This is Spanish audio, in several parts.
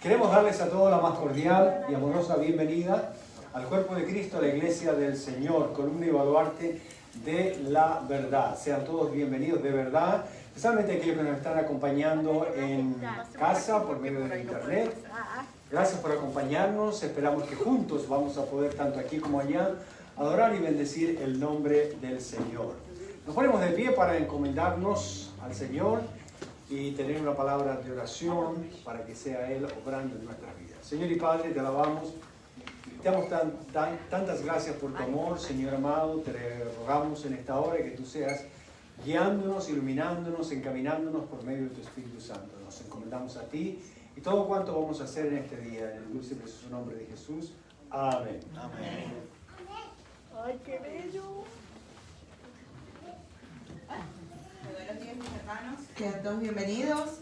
Queremos darles a todos la más cordial y amorosa bienvenida al cuerpo de Cristo, a la Iglesia del Señor, columna y baluarte de la verdad. Sean todos bienvenidos de verdad, especialmente aquellos que nos están acompañando en casa por medio de internet. Gracias por acompañarnos, esperamos que juntos vamos a poder, tanto aquí como allá, adorar y bendecir el nombre del Señor. Nos ponemos de pie para encomendarnos al Señor y tener una palabra de oración para que sea Él obrando en nuestras vidas. Señor y Padre, te alabamos, te damos tantas gracias por tu amor, Señor amado. Te rogamos en esta hora que tú seas guiándonos, iluminándonos, encaminándonos por medio de tu Espíritu Santo. Nos encomendamos a ti y todo cuanto vamos a hacer en este día, en el dulce y precioso nombre de Jesús. Amén. Amén. ¡Ay, qué bello! Buenos días, mis hermanos. Sean todos bienvenidos.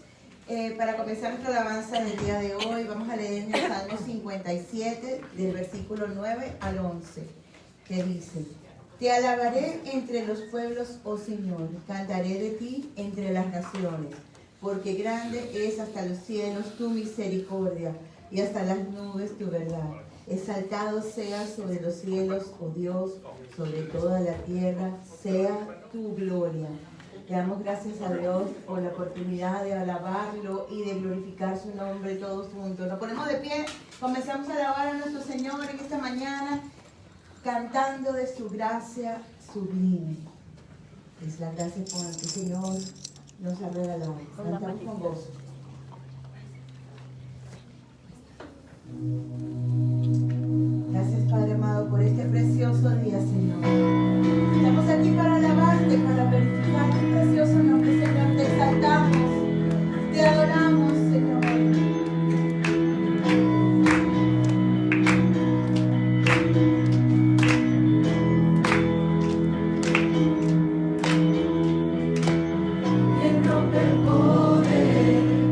Para comenzar nuestra alabanza del día de hoy, vamos a leer en el Salmo 57, del versículo 9 al 11, que dice: Te alabaré entre los pueblos, oh Señor, cantaré de ti entre las naciones, porque grande es hasta los cielos tu misericordia, y hasta las nubes tu verdad. Exaltado sea sobre los cielos, oh Dios, sobre toda la tierra, sea tu gloria. Le damos gracias a Dios por la oportunidad de alabarlo y de glorificar su nombre todos juntos. Nos ponemos de pie, comenzamos a alabar a nuestro Señor en esta mañana, cantando de su gracia sublime. Es la gracia con la que el Señor nos ha regalado. Cantamos con gozo. Gracias, Padre amado, por este precioso día, Señor. Estamos aquí para alabarte, para verificar tu precioso nombre, Señor. Te exaltamos, te adoramos, Señor. ¿Quién rompe el poder?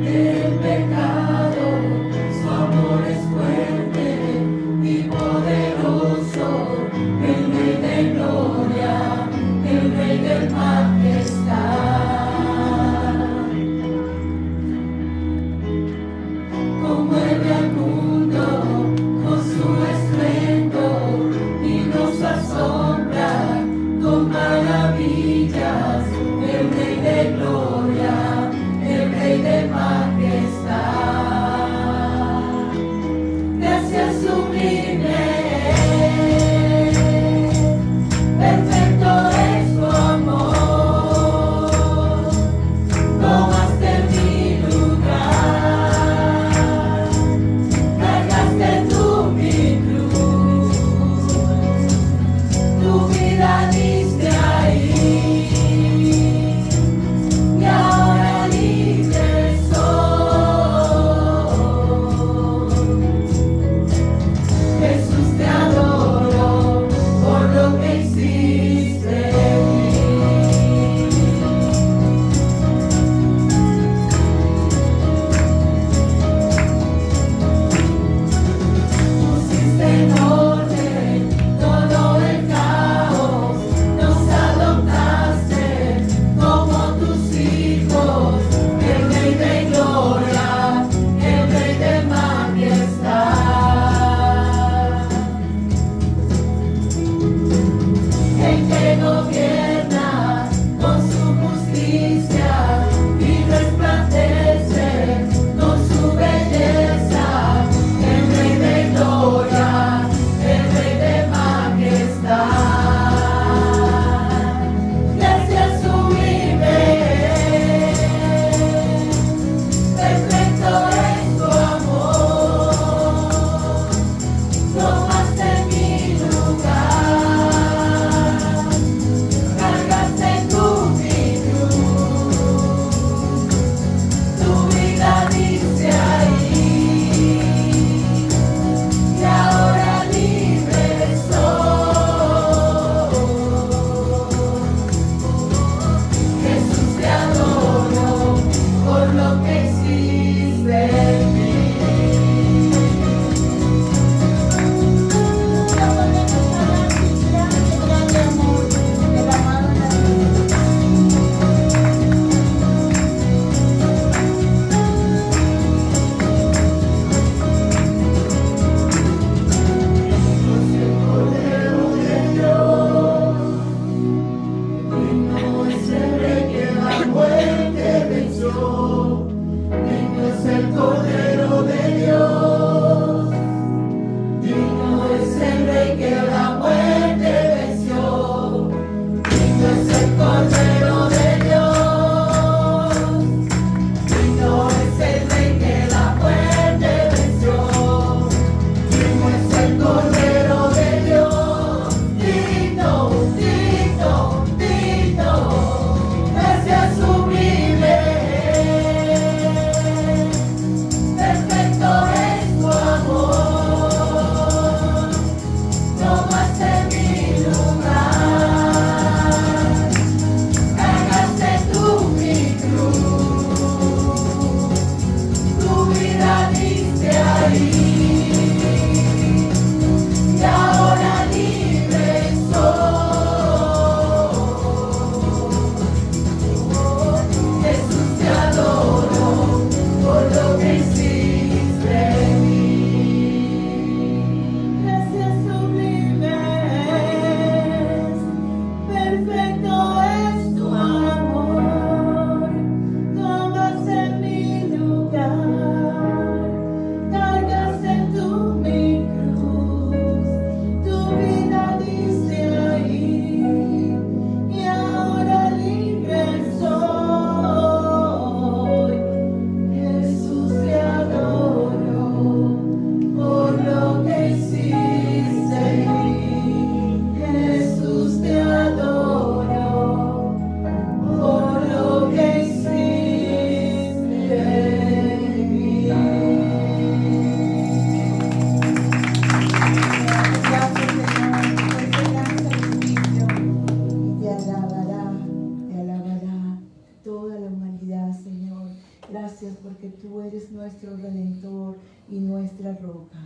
nuestro Redentor y nuestra roca.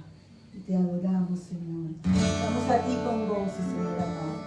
Y te adoramos, Señor. Vamos a ti con gozo, Señor amado.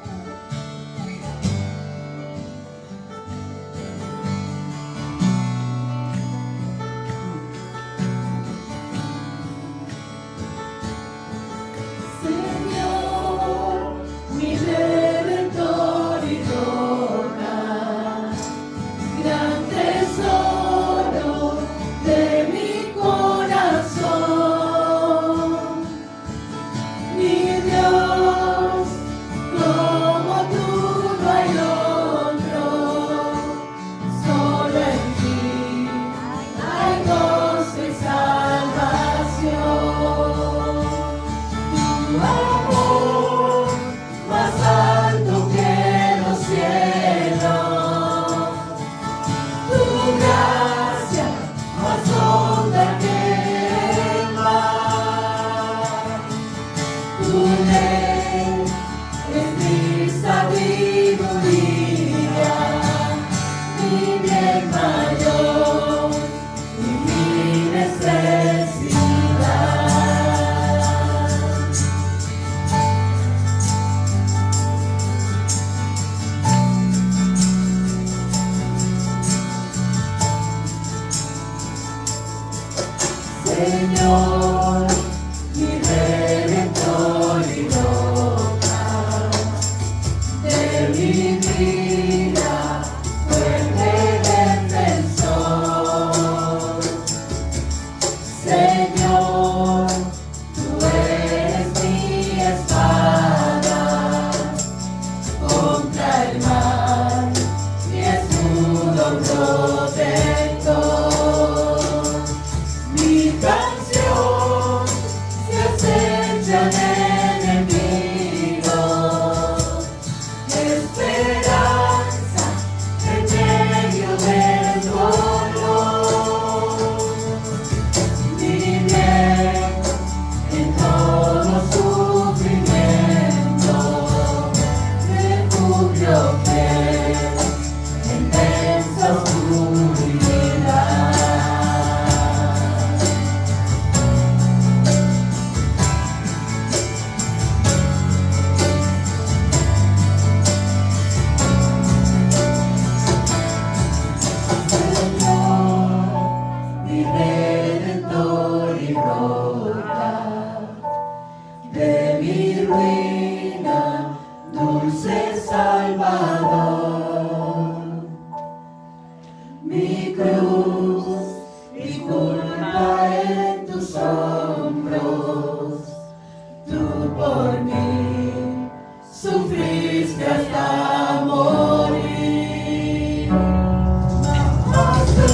Señor, mi Redentor y roca de mi vida, fuerte defensor. Señor, tú eres mi espada contra el mal, mi escudo protector. Mi canción se acecha en enemigo, esperanza en medio del dolor, mi bien en todo sufrimiento, refugio fiel en densa oscuridad. Mi Redentor y roca de mi ruina, dulce Salvador. Mi cruz, mi culpa en tus hombros, tú por mí sufriste hasta morir. Mas tú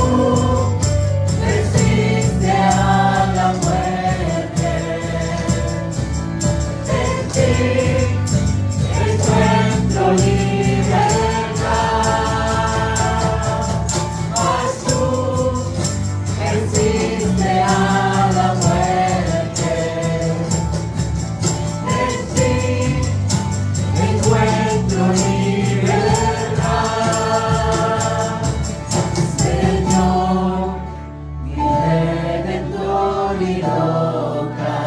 resiste a la muerte, en ti encuentro libertad. Mas tú resiste a la muerte, en ti encuentro libertad. Señor, mi Redentor y roca,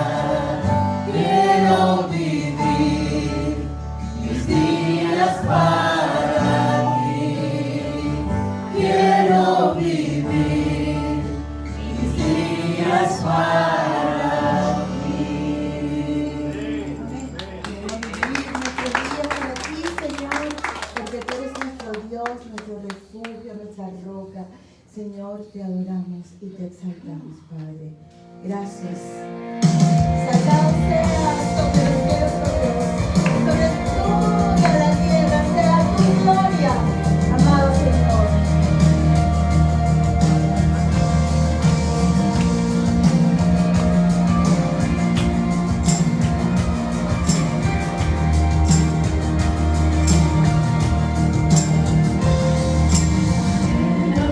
quiero vivir mis días para ti. Quiero vivir mis días para ti. Para ti, Señor, porque tú eres nuestro Dios, nuestro refugio, nuestra roca. Señor, te adoramos y te exaltamos, Padre. Gracias. Exaltado sea sobre los cielos, sobre toda la tierra, sea tu gloria, amado Señor.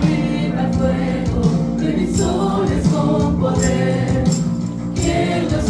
Viva el fuego de mis soles con poder, que yo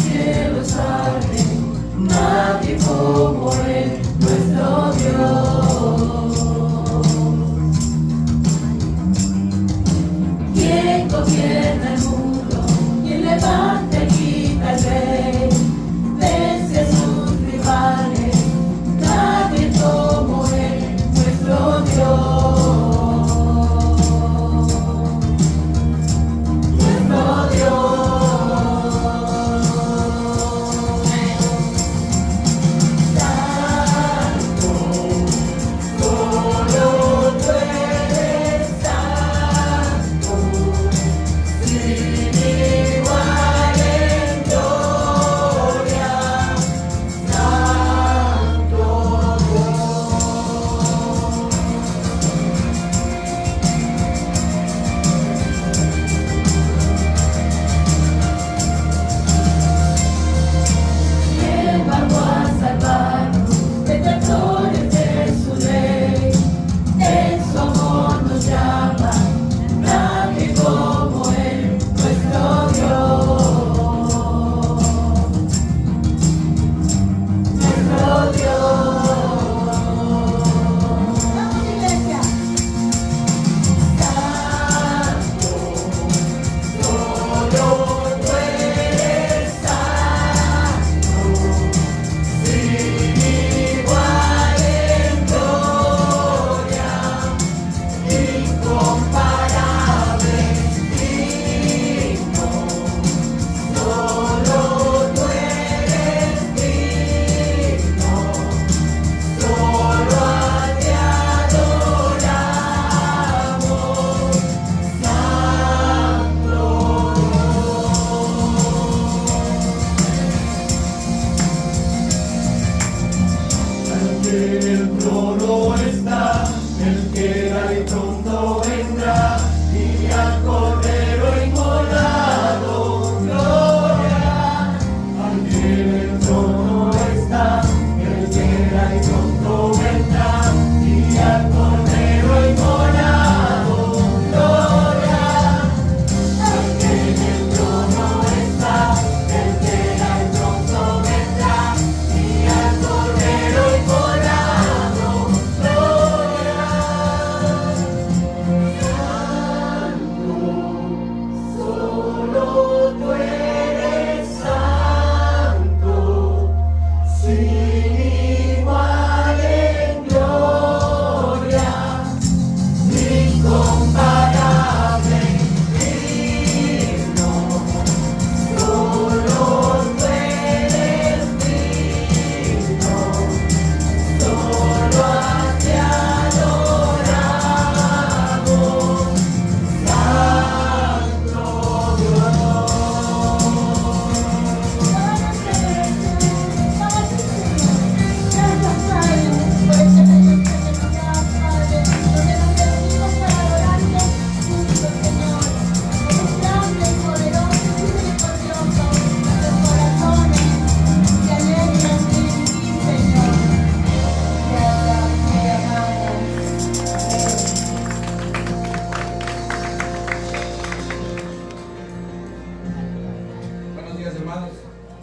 Amados,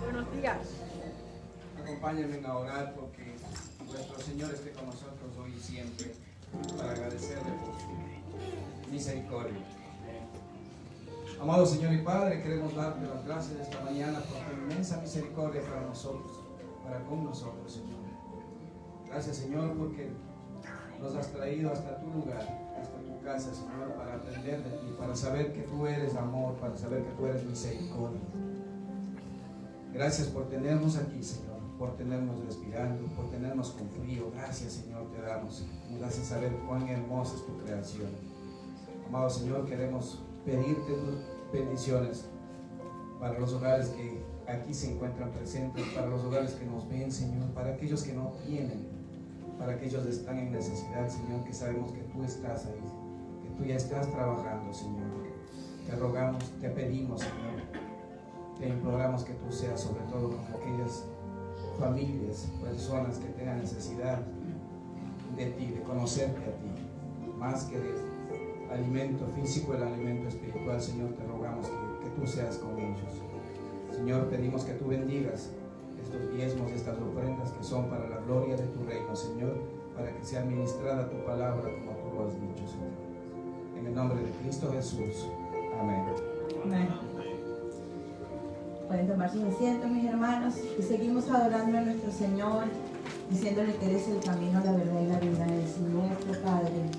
Buenos días. acompáñenme a orar porque nuestro Señor esté con nosotros hoy y siempre para agradecerle por su misericordia. Amado Señor y Padre, queremos darte las gracias esta mañana por tu inmensa misericordia para nosotros, para con nosotros, Señor. Gracias, Señor, porque nos has traído hasta tu lugar, hasta tu casa, Señor, para aprender de ti, para saber que tú eres amor, para saber que tú eres misericordia. Gracias por tenernos aquí, Señor, por tenernos respirando, por tenernos con frío. Gracias, Señor, te damos. Nos hace saber cuán hermosa es tu creación. Amado Señor, queremos pedirte tus bendiciones para los hogares que aquí se encuentran presentes, para los hogares que nos ven, Señor, para aquellos que no tienen, para aquellos que están en necesidad, Señor, que sabemos que tú estás ahí, que tú ya estás trabajando, Señor. Te rogamos, te pedimos, Señor, te imploramos que tú seas sobre todo con aquellas familias, personas que tengan necesidad de ti, de conocerte a ti, más que de alimento físico, el alimento espiritual. Señor, te rogamos que tú seas con ellos. Señor, pedimos que tú bendigas estos diezmos, estas ofrendas que son para la gloria de tu reino, Señor, para que sea administrada tu palabra como tú lo has dicho, Señor. En el nombre de Cristo Jesús. Amén. Amén. Pueden tomar sus asientos, mis hermanos, y seguimos adorando a nuestro Señor, diciéndole que eres el camino, la verdad y la vida, es nuestro Padre.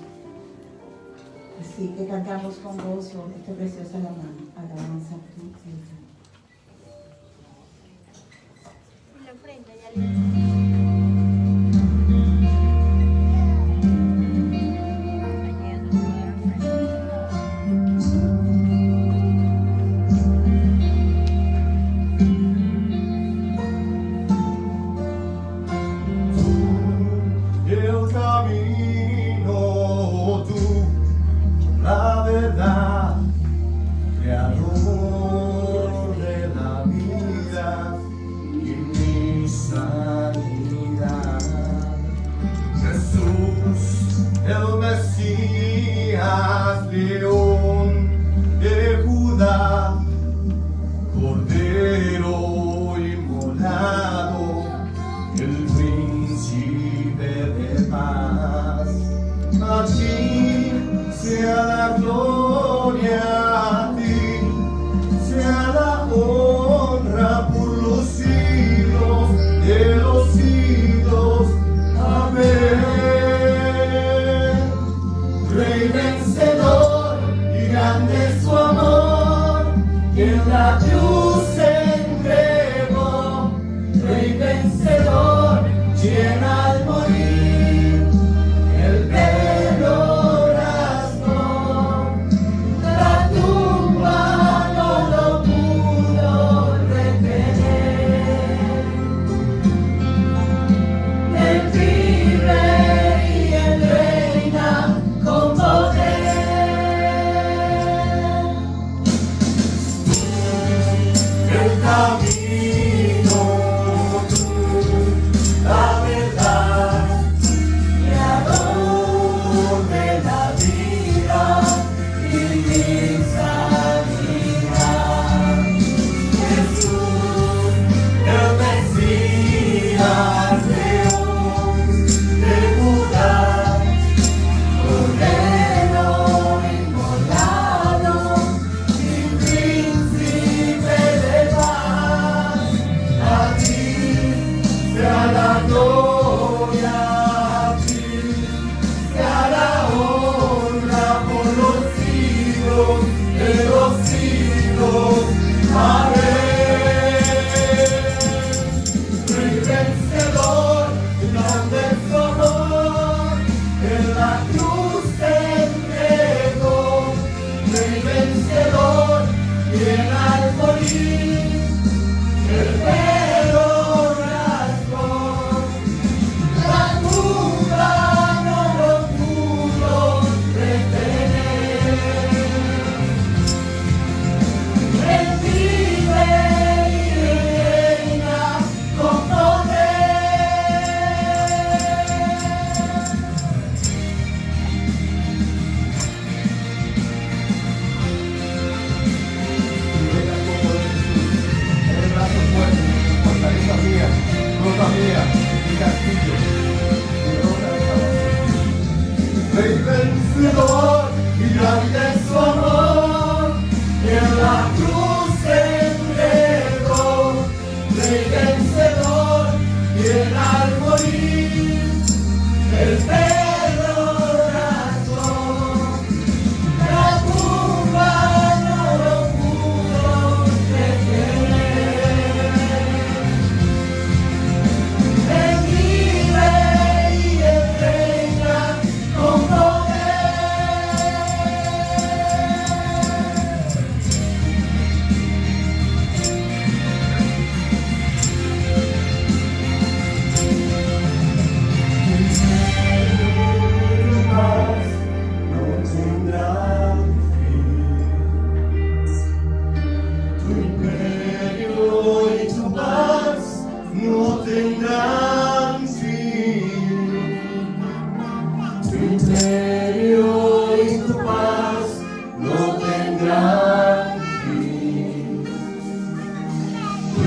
Así que cantamos con gozo esta preciosa alabanza. Y la ofrenda ya le... La verdad, creador.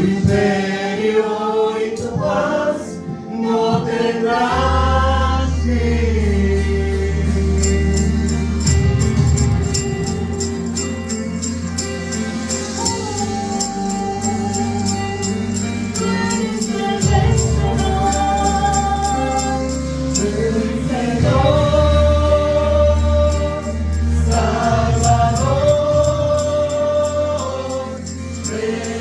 imperio y tu paz no tendrán fin. Tú eres el vencedor, Salvador, Redentor,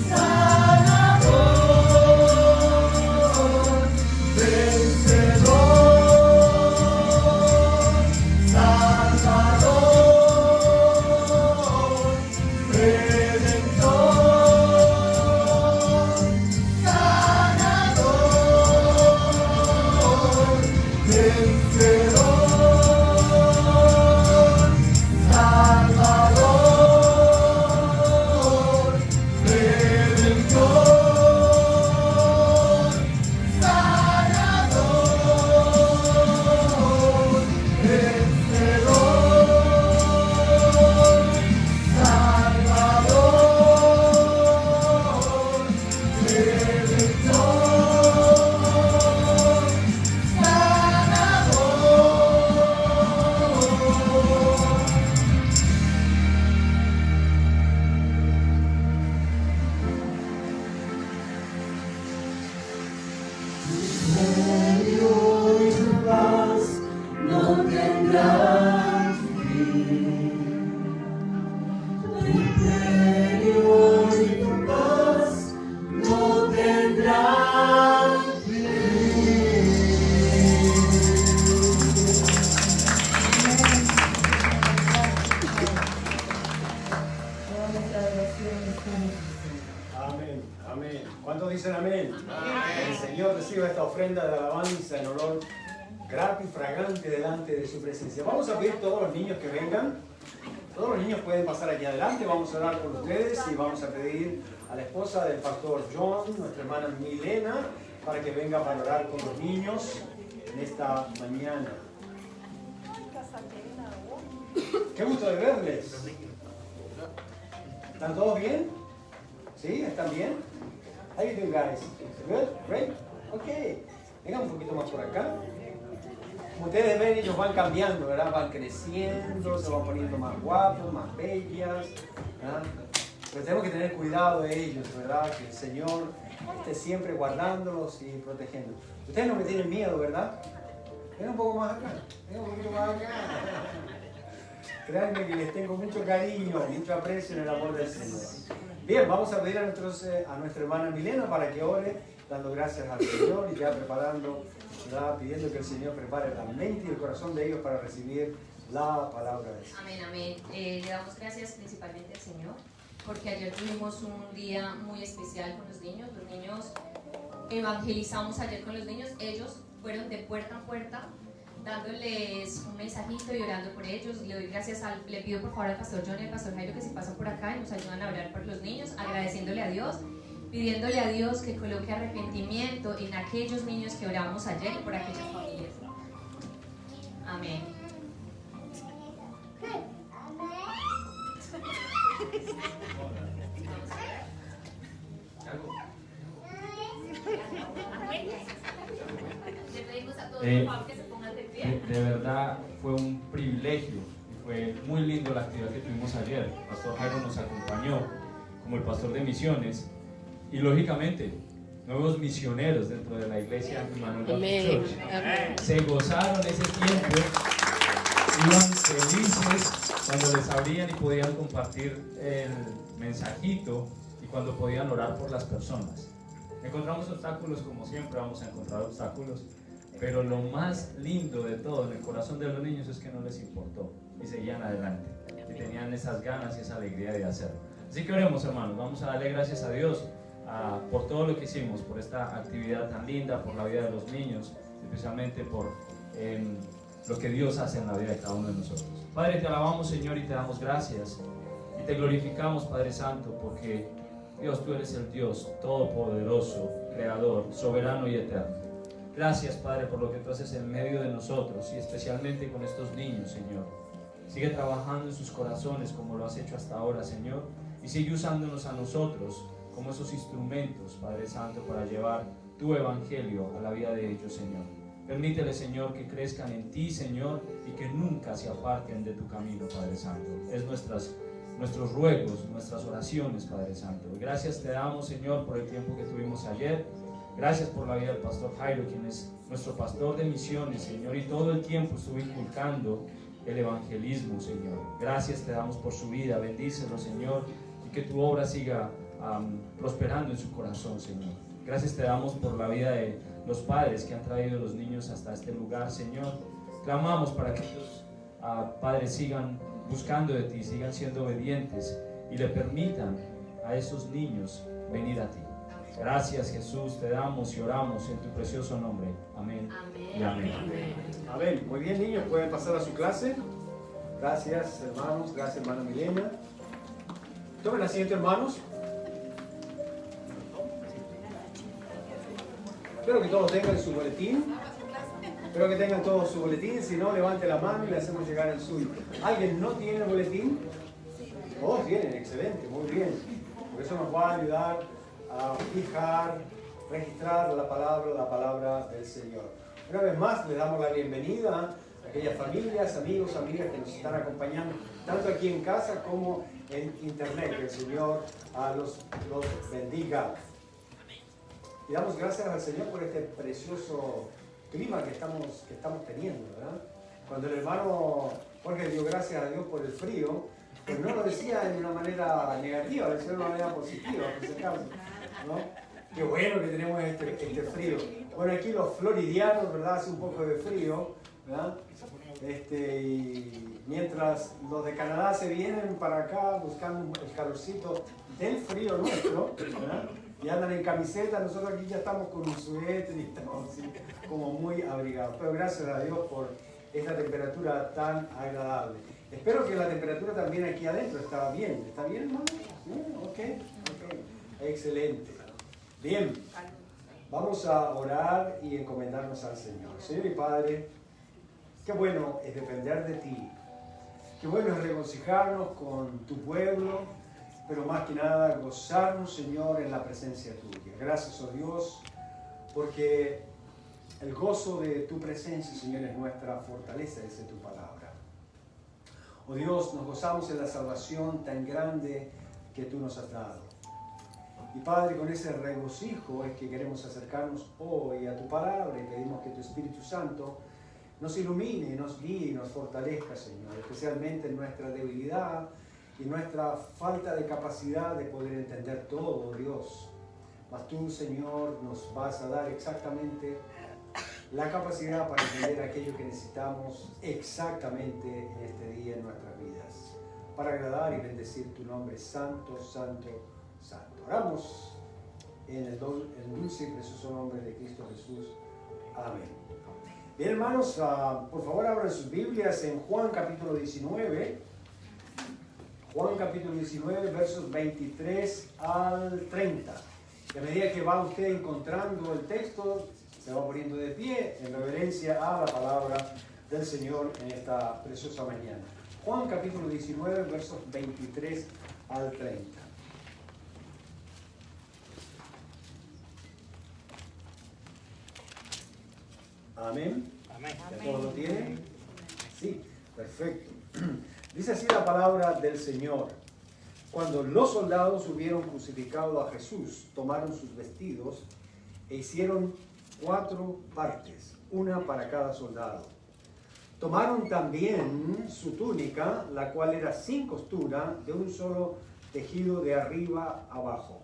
Sanador, vencedor, Salvador, Redentor, Sanador, vencedor, Salvador, Redentor, Sanador, vencedor, Salvador, Redentor, imperio y tu paz no tendrán fin. Tu imperio y tu paz no tendrán fin. Toda nuestra adoración está en ti. Amén, amén. ¿Cuántos dicen amén? El Señor reciba esta ofrenda de alabanza en olor grato y fragante delante de su presencia. Vamos a pedir a todos los niños que vengan. Todos los niños pueden pasar aquí adelante. Vamos a orar con ustedes y vamos a pedir a la esposa del pastor John, nuestra hermana Milena, para que venga para orar con los niños en esta mañana. Qué gusto de verles. ¿Están todos bien? ¿Sí? ¿Están bien? How you doing, guys? Good? Great? Ok. Vengan un poquito más por acá. Como ustedes ven, ellos van cambiando, ¿verdad? Van creciendo, se van poniendo más guapos, más bellas, ¿verdad? Pero tenemos que tener cuidado de ellos, ¿verdad? Que el Señor esté siempre guardándolos y protegiendo. Ustedes no me tienen miedo, ¿verdad? Vengan un poco más acá. Vengan un poquito más acá. Créanme que les tengo mucho cariño, mucho aprecio en el amor del Señor. Bien, vamos a pedir a nuestra hermana Milena para que ore, dando gracias al Señor y ya preparando, ¿verdad? Pidiendo que el Señor prepare la mente y el corazón de ellos para recibir la palabra de Dios. Amén, amén. Le damos gracias principalmente al Señor, porque ayer tuvimos un día muy especial con los niños. Los niños evangelizamos ayer con los niños. Ellos fueron de puerta a puerta, dándoles un mensajito y orando por ellos. Le pido por favor al pastor John y al pastor Jairo que se pasan por acá y nos ayudan a orar por los niños, agradeciéndole a Dios, pidiéndole a Dios que coloque arrepentimiento en aquellos niños que oramos ayer y por aquellas familias. Amén. Le pedimos a todos por favor que se pongan de pie. De verdad fue un privilegio y fue muy lindo la actividad que tuvimos ayer. El pastor Jairo nos acompañó como el pastor de misiones y lógicamente nuevos misioneros dentro de la iglesia Emmanuel Baptist Church. Se gozaron ese tiempo, iban felices cuando les abrían y podían compartir el mensajito y cuando podían orar por las personas. Encontramos obstáculos, como siempre vamos a encontrar obstáculos, pero lo más lindo de todo en el corazón de los niños es que no les importó y seguían adelante y tenían esas ganas y esa alegría de hacerlo. Así que oremos, hermanos, vamos a darle gracias a Dios por todo lo que hicimos, por esta actividad tan linda, por la vida de los niños, especialmente por lo que Dios hace en la vida de cada uno de nosotros. Padre, te alabamos, Señor, y te damos gracias y te glorificamos, Padre Santo, porque Dios, tú eres el Dios todopoderoso, creador, soberano y eterno. Gracias, Padre, por lo que tú haces en medio de nosotros y especialmente con estos niños, Señor. Sigue trabajando en sus corazones como lo has hecho hasta ahora, Señor. Y sigue usándonos a nosotros como esos instrumentos, Padre Santo, para llevar tu evangelio a la vida de ellos, Señor. Permítele, Señor, que crezcan en ti, Señor, y que nunca se aparten de tu camino, Padre Santo. Es nuestros ruegos, nuestras oraciones, Padre Santo. Y gracias te damos, Señor, por el tiempo que tuvimos ayer. Gracias por la vida del pastor Jairo, quien es nuestro pastor de misiones, Señor, y todo el tiempo estuvo inculcando el evangelismo, Señor. Gracias te damos por su vida. Bendícelo, Señor, y que tu obra siga prosperando en su corazón, Señor. Gracias te damos por la vida de los padres que han traído los niños hasta este lugar, Señor. Clamamos para que ellos, padres, sigan buscando de ti, sigan siendo obedientes y le permitan a esos niños venir a ti. Gracias, Jesús, te damos y oramos en tu precioso nombre. Amén. Y amén. Amén. Muy bien, niños, pueden pasar a su clase. Gracias, hermanos. Gracias, hermana Milena. Tomen asiento, hermanos. Espero que todos tengan su boletín. Espero que tengan todos su boletín. Si no, levante la mano y le hacemos llegar el suyo. ¿Alguien no tiene el boletín? Todos tienen, excelente, muy bien. Por eso nos va a ayudar a fijar, registrar la palabra del Señor. Una vez más, le damos la bienvenida a aquellas familias, amigos, amigas que nos están acompañando, tanto aquí en casa como en internet. Que el Señor los bendiga. Y damos gracias al Señor por este precioso clima que estamos teniendo, ¿verdad? Cuando el hermano Jorge dio gracias a Dios por el frío, pues no lo decía de una manera negativa, lo decía de una manera positiva, por si acaso, ¿no? Qué bueno que tenemos este frío. Bueno, aquí los floridianos, ¿verdad? Hace un poco de frío, ¿verdad? Y mientras los de Canadá se vienen para acá buscando el calorcito del frío nuestro, ¿verdad? Y andan en camiseta, nosotros aquí ya estamos con un suéter y estamos así como muy abrigados. Pero gracias a Dios por esta temperatura tan agradable. Espero que la temperatura también aquí adentro está bien. ¿Está bien, hermano? Ok. Excelente. Bien. Vamos a orar y encomendarnos al Señor. Señor y Padre, qué bueno es depender de ti. Qué bueno es regocijarnos con tu pueblo, pero más que nada gozarnos, Señor, en la presencia tuya. Gracias, oh Dios, porque el gozo de tu presencia, Señor, es nuestra fortaleza, dice tu palabra. Oh Dios, nos gozamos en la salvación tan grande que tú nos has dado. Y Padre, con ese regocijo es que queremos acercarnos hoy a tu palabra y pedimos que tu Espíritu Santo nos ilumine, nos guíe y nos fortalezca, Señor, especialmente en nuestra debilidad y nuestra falta de capacidad de poder entender todo, Dios. Mas tú, Señor, nos vas a dar exactamente la capacidad para entender aquello que necesitamos exactamente en este día en nuestras vidas, para agradar y bendecir tu nombre santo, santo, santo. Oramos en el dulce y precioso nombre de Cristo Jesús. Amén. Bien, hermanos, por favor abran sus Biblias en Juan capítulo 19. Juan capítulo 19, versos 23 al 30. Y a medida que va usted encontrando el texto, se va poniendo de pie en reverencia a la palabra del Señor en esta preciosa mañana. Juan capítulo 19, versos 23 al 30. Amén. ¿Ya todos lo tienen? Sí, perfecto. Dice así la palabra del Señor. Cuando los soldados hubieron crucificado a Jesús, tomaron sus vestidos e hicieron 4 partes, una para cada soldado. Tomaron también su túnica, la cual era sin costura, de un solo tejido de arriba abajo.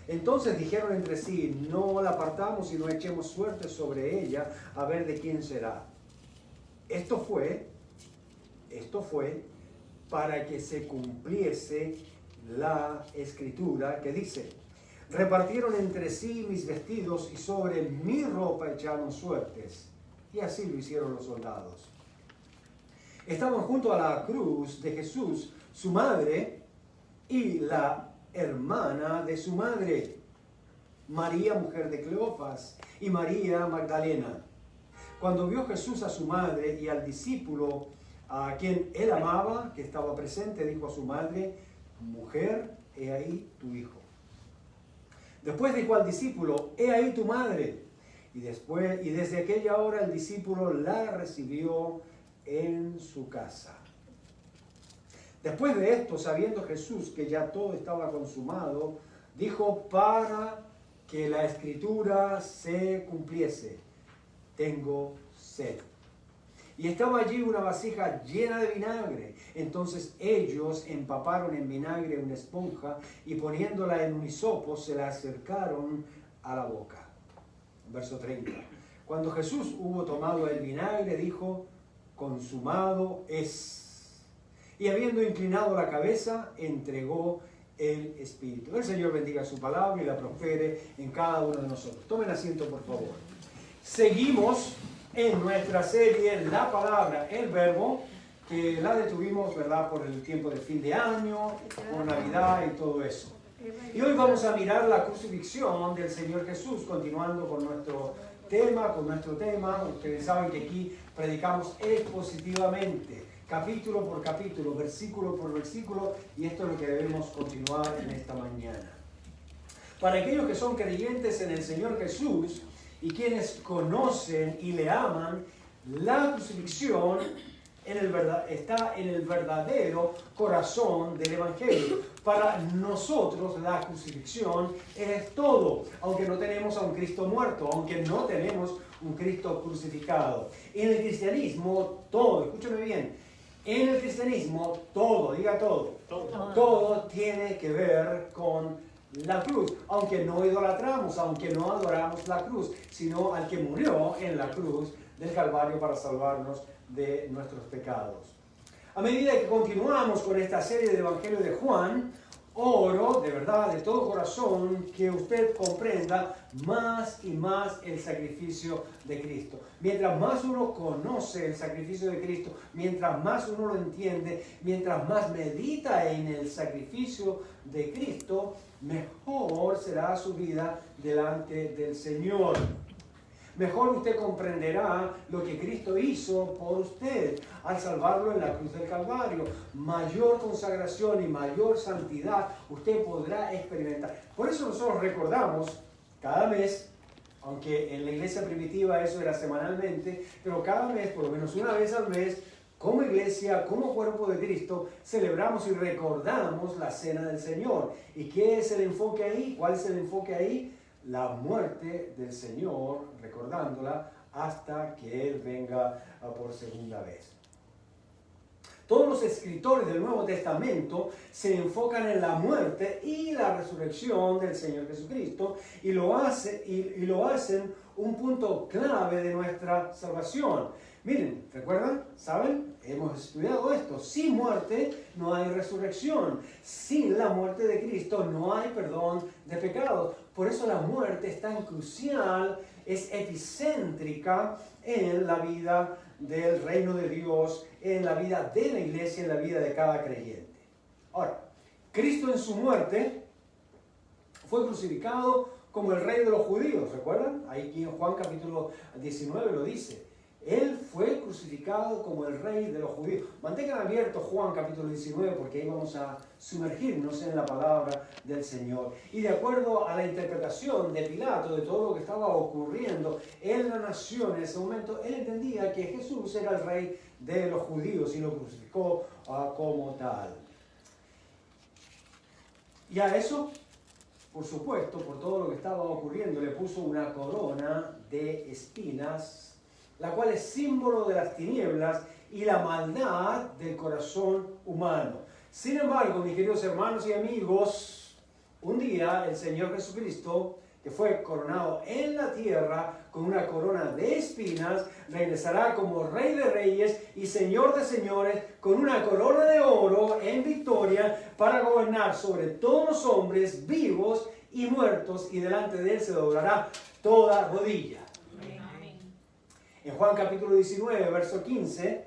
Entonces dijeron entre sí: no la partamos y no echemos suerte sobre ella, a ver de quién será. Esto fue para que se cumpliese la escritura que dice: repartieron entre sí mis vestidos y sobre mi ropa echaron suertes. Y así lo hicieron los soldados. Estaban junto a la cruz de Jesús, su madre y la hermana de su madre, María, mujer de Cleofas, y María Magdalena. Cuando vio Jesús a su madre y al discípulo a quien él amaba, que estaba presente, dijo a su madre: mujer, he ahí tu hijo. Después dijo al discípulo: he ahí tu madre. Y desde aquella hora el discípulo la recibió en su casa. Después de esto, sabiendo Jesús que ya todo estaba consumado, dijo: para que la escritura se cumpliese, tengo sed. Y estaba allí una vasija llena de vinagre. Entonces ellos empaparon en vinagre una esponja y poniéndola en un hisopo se la acercaron a la boca. Verso 30. Cuando Jesús hubo tomado el vinagre, dijo: consumado es. Y habiendo inclinado la cabeza, entregó el Espíritu. El Señor bendiga su palabra y la prospere en cada uno de nosotros. Tomen asiento, por favor. Seguimos en nuestra serie La Palabra, el Verbo, que la detuvimos, ¿verdad?, por el tiempo del fin de año, por Navidad y todo eso. Y hoy vamos a mirar la crucifixión del Señor Jesús, continuando con nuestro tema. Ustedes saben que aquí predicamos expositivamente, capítulo por capítulo, versículo por versículo, y esto es lo que debemos continuar en esta mañana. Para aquellos que son creyentes en el Señor Jesús y quienes conocen y le aman, la crucifixión está en el verdadero corazón del Evangelio. Para nosotros la crucifixión es todo, aunque no tenemos a un Cristo muerto, aunque no tenemos un Cristo crucificado. En el cristianismo todo, escúchame bien, en el cristianismo todo, diga todo tiene que ver con la cruz, aunque no idolatramos, aunque no adoramos la cruz, sino al que murió en la cruz del Calvario para salvarnos de nuestros pecados. A medida que continuamos con esta serie del Evangelio de Juan, oro de verdad, de todo corazón, que usted comprenda más y más el sacrificio de Cristo. Mientras más uno conoce el sacrificio de Cristo, mientras más uno lo entiende, mientras más medita en el sacrificio de Cristo, mejor será su vida delante del Señor. Mejor usted comprenderá lo que Cristo hizo por usted al salvarlo en la cruz del Calvario. Mayor consagración y mayor santidad usted podrá experimentar. Por eso nosotros recordamos cada mes, aunque en la iglesia primitiva eso era semanalmente, pero cada mes, por lo menos una vez al mes, como iglesia, como cuerpo de Cristo, celebramos y recordamos la cena del Señor. ¿Y qué es el enfoque ahí? ¿Cuál es el enfoque ahí? La muerte del Señor, recordándola hasta que Él venga por segunda vez. Todos los escritores del Nuevo Testamento se enfocan en la muerte y la resurrección del Señor Jesucristo y lo hacen un punto clave de nuestra salvación. Miren, ¿recuerdan? ¿Saben? Hemos estudiado esto. Sin muerte no hay resurrección. Sin la muerte de Cristo no hay perdón de pecados. Por eso la muerte es tan crucial, es epicéntrica en la vida del reino de Dios, en la vida de la iglesia, en la vida de cada creyente. Ahora, Cristo en su muerte fue crucificado como el rey de los judíos, ¿recuerdan? Ahí en Juan capítulo 19 lo dice. Él fue crucificado como el rey de los judíos. Mantengan abierto Juan capítulo 19 porque ahí vamos a sumergirnos en la palabra del Señor. Y de acuerdo a la interpretación de Pilato de todo lo que estaba ocurriendo en la nación en ese momento, él entendía que Jesús era el rey de los judíos y lo crucificó como tal. Y a eso, por supuesto, por todo lo que estaba ocurriendo, le puso una corona de espinas, la cual es símbolo de las tinieblas y la maldad del corazón humano. Sin embargo, mis queridos hermanos y amigos, un día el Señor Jesucristo, que fue coronado en la tierra con una corona de espinas, regresará como Rey de Reyes y Señor de Señores con una corona de oro en victoria para gobernar sobre todos los hombres vivos y muertos, y delante de él se doblará toda rodilla. En Juan capítulo 19, verso 15,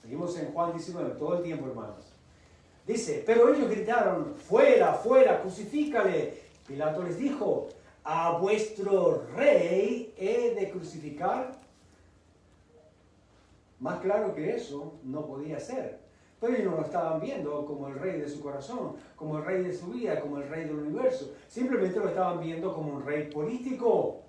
seguimos en Juan 19, todo el tiempo, hermanos. Dice, pero ellos gritaron, fuera, fuera, crucifícale. Pilato les dijo, ¿a vuestro rey he de crucificar? Más claro que eso no podía ser. Pero ellos no lo estaban viendo como el rey de su corazón, como el rey de su vida, como el rey del universo. Simplemente lo estaban viendo como un rey político.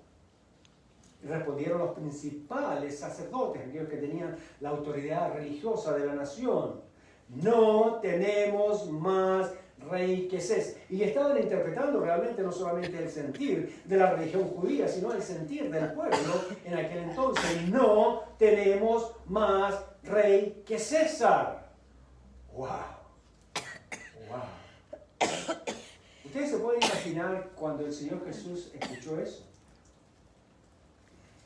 Y respondieron los principales sacerdotes, aquellos que tenían la autoridad religiosa de la nación: no tenemos más rey que César. Y estaban interpretando realmente no solamente el sentir de la religión judía, sino el sentir del pueblo en aquel entonces. No tenemos más rey que César. ¡Wow! ¡Wow! ¿Ustedes se pueden imaginar cuando el Señor Jesús escuchó eso?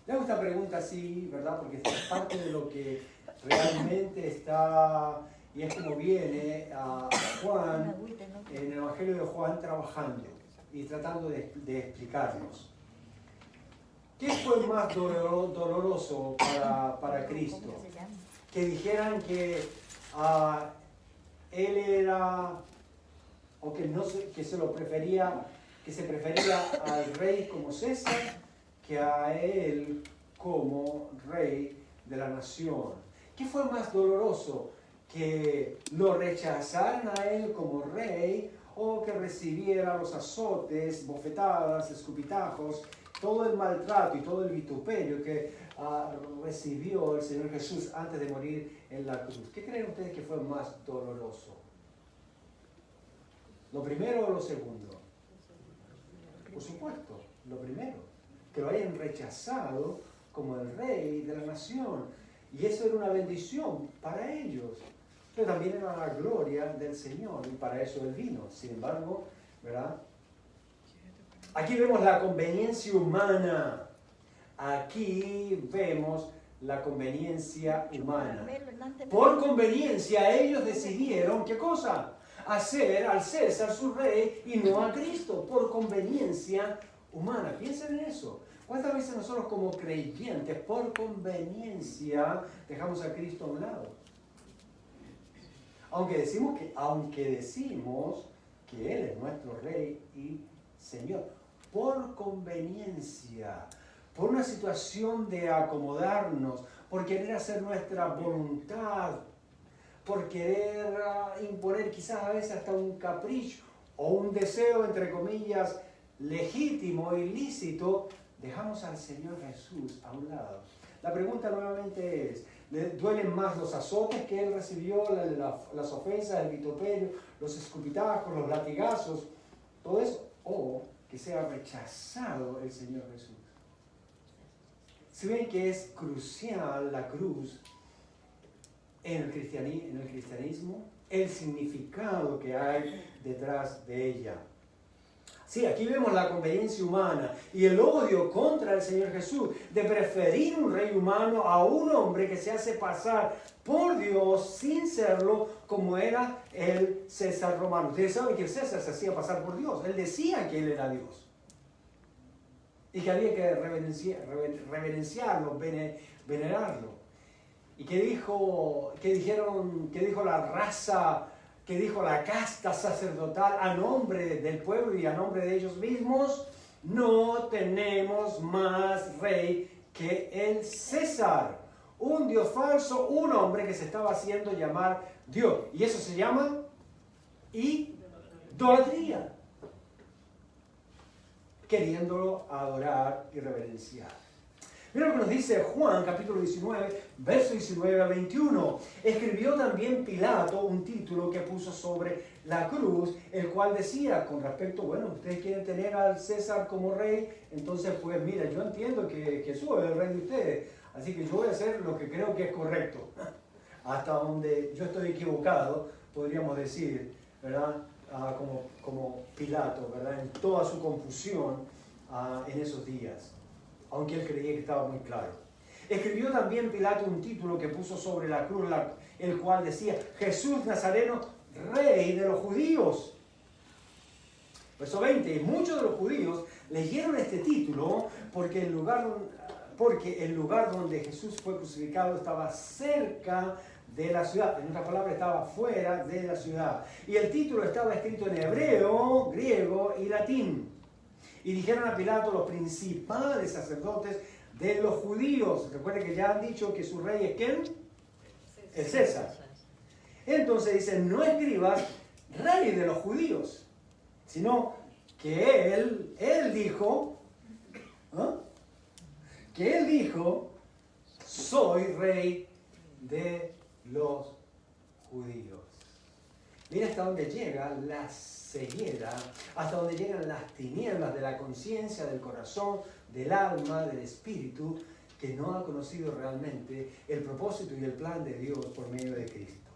Le hago esta pregunta así, ¿verdad? Porque es parte de lo que realmente está, y es como viene a Juan, en el Evangelio de Juan, trabajando y tratando de explicarnos. ¿Qué fue más doloroso para Cristo? Que dijeran que Él era, o que, no se, que se lo prefería, que se prefería al rey como César, que a Él como rey de la nación. ¿Qué fue más doloroso? ¿Que lo rechazaran a Él como rey, o que recibiera los azotes, bofetadas, escupitajos, todo el maltrato y todo el vituperio que recibió el Señor Jesús antes de morir en la cruz? ¿Qué creen ustedes que fue más doloroso? ¿Lo primero o lo segundo? Por supuesto, lo primero. Que lo hayan rechazado como el rey de la nación. Y eso era una bendición para ellos. Pero también era la gloria del Señor, y para eso Él vino. Sin embargo, ¿verdad? Aquí vemos la conveniencia humana. Aquí vemos la conveniencia humana. Por conveniencia ellos decidieron, ¿qué cosa? Hacer al César su rey y no a Cristo. Por conveniencia humana. Piensen en eso. ¿Cuántas veces nosotros como creyentes, por conveniencia, dejamos a Cristo a un lado? Aunque decimos que Él es nuestro Rey y Señor. Por conveniencia, por una situación de acomodarnos, por querer hacer nuestra voluntad, por querer imponer quizás a veces hasta un capricho o un deseo, entre comillas, legítimo y lícito, dejamos al Señor Jesús a un lado. La pregunta nuevamente es, ¿le duelen más los azotes que Él recibió, las ofensas, el vituperio, los escupitajos, los latigazos, todo eso, o que sea rechazado el Señor Jesús? Si ven que es crucial la cruz en el cristianismo, el significado que hay detrás de ella. Sí, aquí vemos la conveniencia humana y el odio contra el Señor Jesús de preferir un rey humano a un hombre que se hace pasar por Dios sin serlo, como era el César romano. Ustedes saben que el César se hacía pasar por Dios. Él decía que él era Dios y que había que reverenciarlo, venerarlo. ¿Y qué dijo la raza? Que dijo la casta sacerdotal a nombre del pueblo y a nombre de ellos mismos: no tenemos más rey que el César, un Dios falso, un hombre que se estaba haciendo llamar Dios. Y eso se llama idolatría, queriéndolo adorar y reverenciar. Mira lo que nos dice Juan, capítulo 19, verso 19 a 21. Escribió también Pilato un título que puso sobre la cruz, el cual decía con respecto, bueno, ustedes quieren tener al César como rey, entonces pues mira, yo entiendo que Jesús es el rey de ustedes, así que yo voy a hacer lo que creo que es correcto. Hasta donde yo estoy equivocado, podríamos decir, ¿verdad? Como Pilato, ¿verdad? En toda su confusión en esos días. Aunque él creía que estaba muy claro. Escribió también Pilato un título que puso sobre la cruz, el cual decía: Jesús Nazareno, Rey de los judíos. Verso 20. Y muchos de los judíos leyeron este título porque el lugar donde Jesús fue crucificado estaba cerca de la ciudad. En otras palabras, estaba fuera de la ciudad. Y el título estaba escrito en hebreo, griego y latín. Y dijeron a Pilato los principales sacerdotes de los judíos. Recuerden que ya han dicho que su rey es ¿quién? el César. Entonces dice, no escribas rey de los judíos, sino que él dijo, soy rey de los judíos. Mira hasta dónde llega la ceguera, hasta dónde llegan las tinieblas de la conciencia, del corazón, del alma, del espíritu, que no ha conocido realmente el propósito y el plan de Dios por medio de Cristo.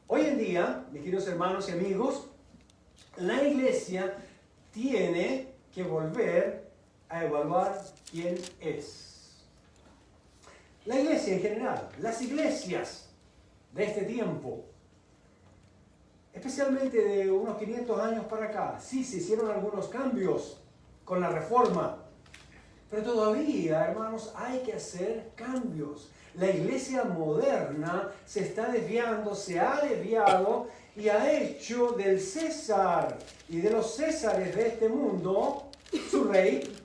Hoy en día, mis queridos hermanos y amigos, la iglesia tiene que volver a evaluar quién es. La iglesia en general, las iglesias de este tiempo, especialmente de unos 500 años para acá, sí se hicieron algunos cambios con la reforma, pero todavía, hermanos, hay que hacer cambios. La iglesia moderna se está desviando, se ha desviado y ha hecho del César y de los Césares de este mundo su rey.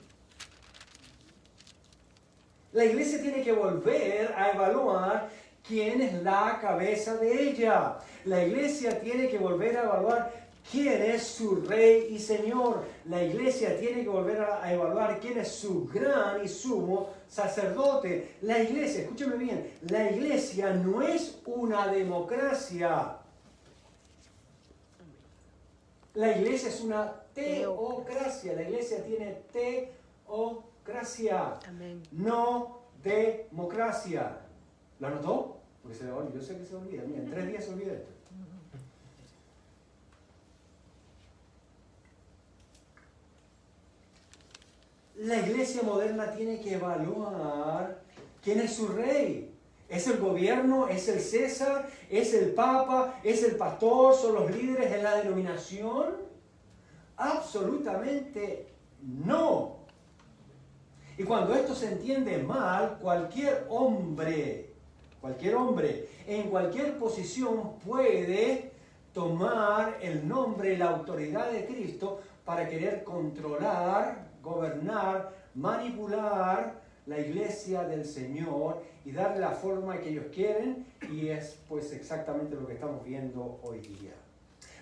La iglesia tiene que volver a evaluar quién es la cabeza de ella. La iglesia tiene que volver a evaluar quién es su rey y señor. La iglesia tiene que volver a evaluar quién es su gran y sumo sacerdote. La iglesia, escúcheme bien, la iglesia no es una democracia. La iglesia es una teocracia. La iglesia tiene teocracia, no democracia. ¿Lo anotó? Porque yo sé que se olvida. Mira, en 3 días se olvida esto. La iglesia moderna tiene que evaluar quién es su rey. ¿Es el gobierno? ¿Es el César? ¿Es el Papa? ¿Es el pastor? ¿Son los líderes de la denominación? Absolutamente no. Y cuando esto se entiende mal, cualquier hombre en cualquier posición puede tomar el nombre y la autoridad de Cristo para querer controlar, gobernar, manipular la iglesia del Señor y darle la forma que ellos quieren, y es pues exactamente lo que estamos viendo hoy día.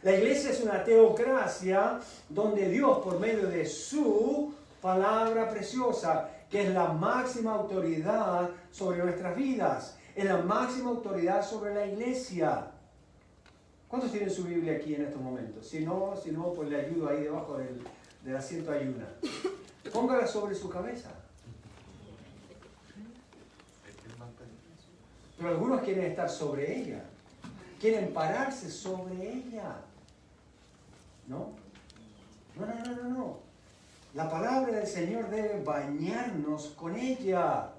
La iglesia es una teocracia donde Dios, por medio de su palabra preciosa, que es la máxima autoridad sobre nuestras vidas, es la máxima autoridad sobre la iglesia. ¿Cuántos tienen su Biblia aquí en estos momentos? Si no, pues le ayudo ahí debajo del asiento hay una. Póngala sobre su cabeza. Pero algunos quieren estar sobre ella. Quieren pararse sobre ella. ¿No? No. La palabra del Señor debe bañarnos con ella.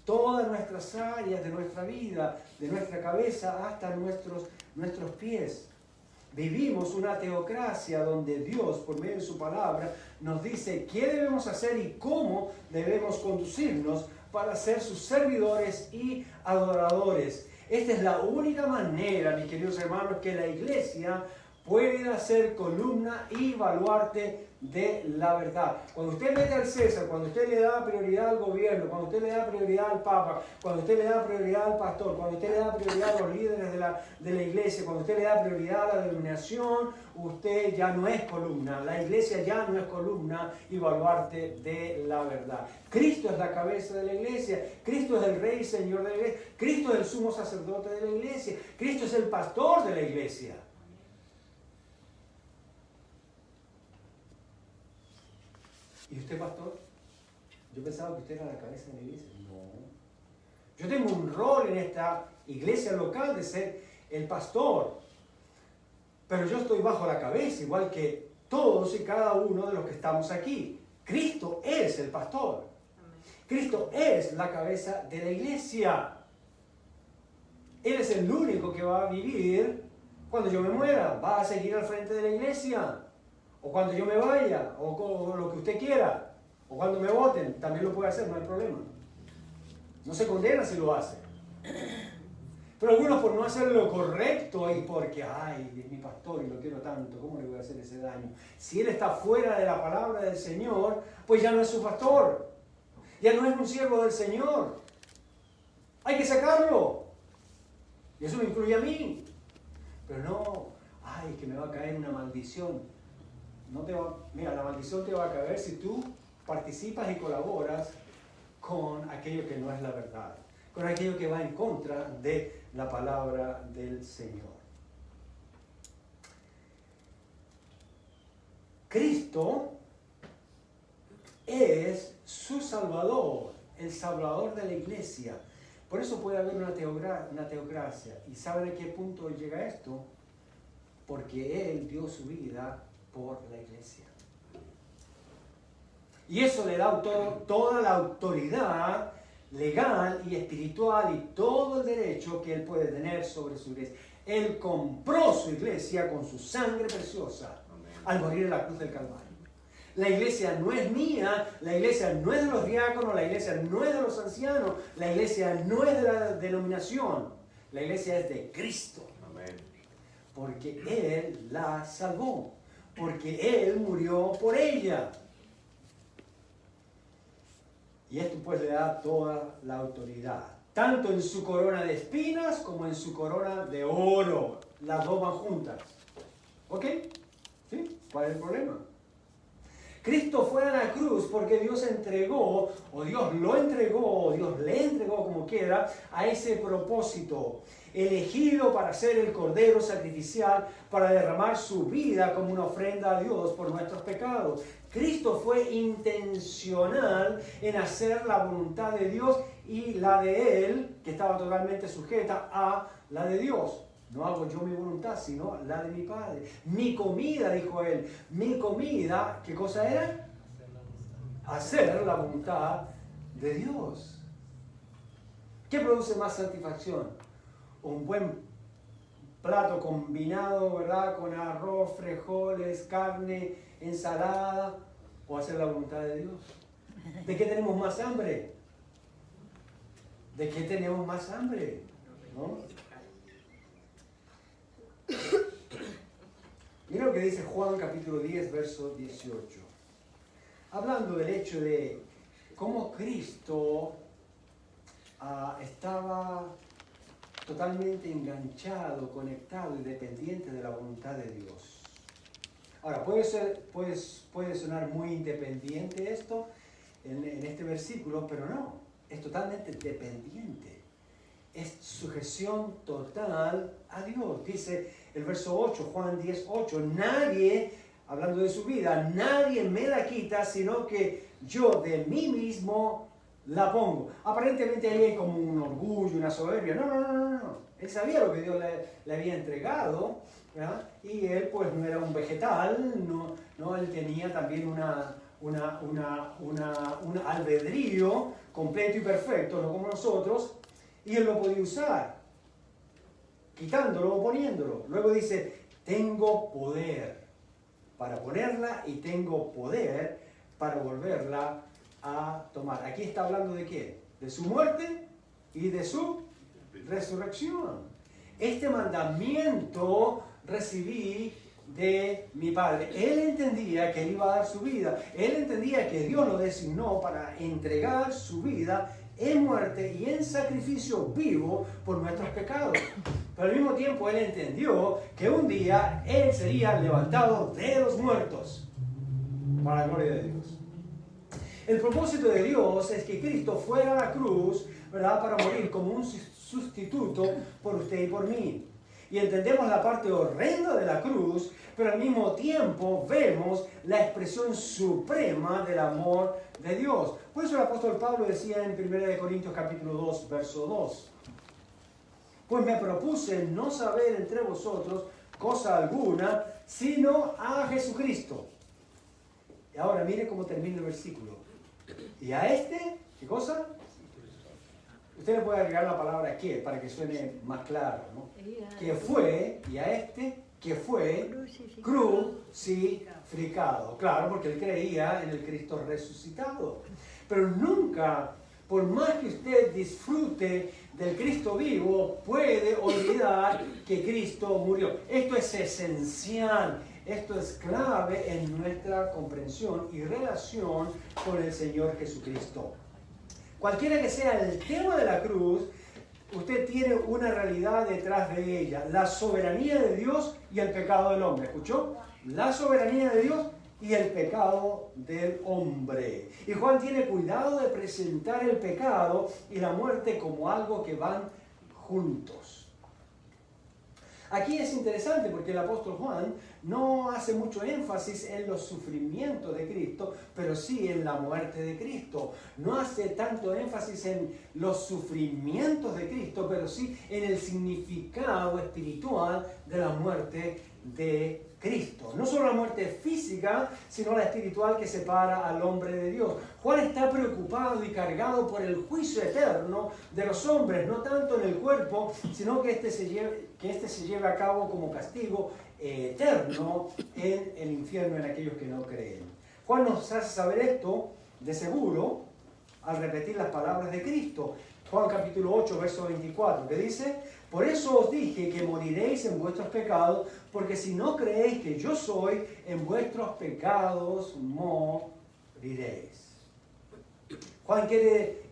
Todas nuestras áreas de nuestra vida, de nuestra cabeza hasta nuestros pies. Vivimos una teocracia donde Dios, por medio de su palabra, nos dice qué debemos hacer y cómo debemos conducirnos para ser sus servidores y adoradores. Esta es la única manera, mis queridos hermanos, que la iglesia pueda ser columna y baluarte de la verdad. Cuando usted mete al César, cuando usted le da prioridad al gobierno, cuando usted le da prioridad al Papa, cuando usted le da prioridad al pastor, cuando usted le da prioridad a los líderes de la iglesia, cuando usted le da prioridad a la denominación, usted ya no es columna. La iglesia ya no es columna y baluarte de la verdad. Cristo es la cabeza de la iglesia. Cristo es el Rey y Señor de la iglesia. Cristo es el sumo sacerdote de la iglesia. Cristo es el pastor de la iglesia. ¿Y usted, pastor? Yo pensaba que usted era la cabeza de la iglesia. No. Yo tengo un rol en esta iglesia local de ser el pastor. Pero yo estoy bajo la cabeza, igual que todos y cada uno de los que estamos aquí. Cristo es el pastor. Cristo es la cabeza de la iglesia. Él es el único que va a vivir cuando yo me muera. Va a seguir al frente de la iglesia. O cuando yo me vaya, o lo que usted quiera, o cuando me voten, también lo puede hacer, no hay problema. No se condena si lo hace. Pero algunos por no hacer lo correcto y porque, ay, es mi pastor y lo quiero tanto, ¿cómo le voy a hacer ese daño? Si él está fuera de la palabra del Señor, pues ya no es su pastor, ya no es un siervo del Señor. Hay que sacarlo. Y eso me incluye a mí. Pero no, ay, que me va a caer una maldición. No te va, mira, la maldición te va a caer si tú participas y colaboras con aquello que no es la verdad, con aquello que va en contra de la palabra del Señor. Cristo es su Salvador, el Salvador de la iglesia. Por eso puede haber una teocracia. ¿Y saben a qué punto llega esto? Porque Él dio su vida por la iglesia. Y eso le da toda la autoridad legal y espiritual y todo el derecho que Él puede tener sobre su iglesia. Él compró su iglesia con su sangre preciosa al morir en la cruz del Calvario. La iglesia no es mía, la iglesia no es de los diáconos, la iglesia no es de los ancianos, la iglesia no es de la denominación, la iglesia es de Cristo. Amén. Porque Él la salvó, porque Él murió por ella. Y esto pues le da toda la autoridad, tanto en su corona de espinas como en su corona de oro. Las dos van juntas. ¿Ok? ¿Sí? ¿Cuál es el problema? Cristo fue a la cruz porque Dios entregó, o Dios lo entregó, o Dios le entregó, como quiera, a ese propósito, elegido para ser el cordero sacrificial, para derramar su vida como una ofrenda a Dios por nuestros pecados. Cristo fue intencional en hacer la voluntad de Dios y la de Él, que estaba totalmente sujeta a la de Dios. No hago yo mi voluntad, sino la de mi Padre. Mi comida, dijo Él, mi comida, ¿qué cosa era? Hacer la voluntad de Dios. ¿Qué produce más satisfacción? Un buen plato combinado, ¿verdad? Con arroz, frijoles, carne, ensalada, o hacer la voluntad de Dios. ¿De qué tenemos más hambre? ¿De qué tenemos más hambre? ¿No? Mira lo que dice Juan capítulo 10, verso 18. Hablando del hecho de cómo Cristo estaba totalmente enganchado, conectado y dependiente de la voluntad de Dios. Ahora, puede sonar muy independiente esto en este versículo, pero no, es totalmente dependiente. Es sujeción total a Dios. Dice el verso 8, Juan 10, 8, nadie, hablando de su vida, nadie me la quita, sino que yo de mí mismo la pongo. Aparentemente ahí hay como un orgullo, una soberbia. No. Él sabía lo que Dios le había entregado, ¿verdad? Y él pues no era un vegetal, no él tenía también un albedrío completo y perfecto, no como nosotros, y él lo podía usar, quitándolo o poniéndolo. Luego dice, tengo poder para ponerla y tengo poder para volverla a tomar. Aquí está hablando de qué? De su muerte y de su resurrección. Este mandamiento recibí de mi Padre. Él entendía que él iba a dar su vida. Él entendía que Dios lo designó para entregar su vida en muerte y en sacrificio vivo por nuestros pecados. Pero al mismo tiempo él entendió que un día él sería levantado de los muertos para la gloria de Dios. El propósito de Dios es que Cristo fuera a la cruz, ¿verdad?, para morir como un sustituto por usted y por mí. Y entendemos la parte horrenda de la cruz, pero al mismo tiempo vemos la expresión suprema del amor de Dios. Por eso el apóstol Pablo decía en 1 Corintios capítulo 2, verso 2, pues me propuse no saber entre vosotros cosa alguna, sino a Jesucristo. Y ahora mire cómo termina el versículo. Y a este, ¿qué cosa? Usted le puede agregar la palabra que para que suene más claro, ¿no? Que fue, y a este, que fue crucificado. Claro, porque él creía en el Cristo resucitado. Pero nunca, por más que usted disfrute del Cristo vivo, puede olvidar que Cristo murió. Esto es esencial. Esto es clave en nuestra comprensión y relación con el Señor Jesucristo. Cualquiera que sea el tema de la cruz, usted tiene una realidad detrás de ella, la soberanía de Dios y el pecado del hombre. ¿Escuchó? La soberanía de Dios y el pecado del hombre. Y Juan tiene cuidado de presentar el pecado y la muerte como algo que van juntos. Aquí es interesante porque el apóstol Juan no hace mucho énfasis en los sufrimientos de Cristo, pero sí en la muerte de Cristo. No hace tanto énfasis en los sufrimientos de Cristo, pero sí en el significado espiritual de la muerte de Cristo. No solo la muerte física, sino la espiritual que separa al hombre de Dios. Juan está preocupado y cargado por el juicio eterno de los hombres, no tanto en el cuerpo, sino que este se lleve a cabo como castigo eterno en el infierno en aquellos que no creen. Juan nos hace saber esto de seguro al repetir las palabras de Cristo. Juan capítulo 8, verso 24, que dice: por eso os dije que moriréis en vuestros pecados, porque si no creéis que yo soy, en vuestros pecados moriréis. Juan quiere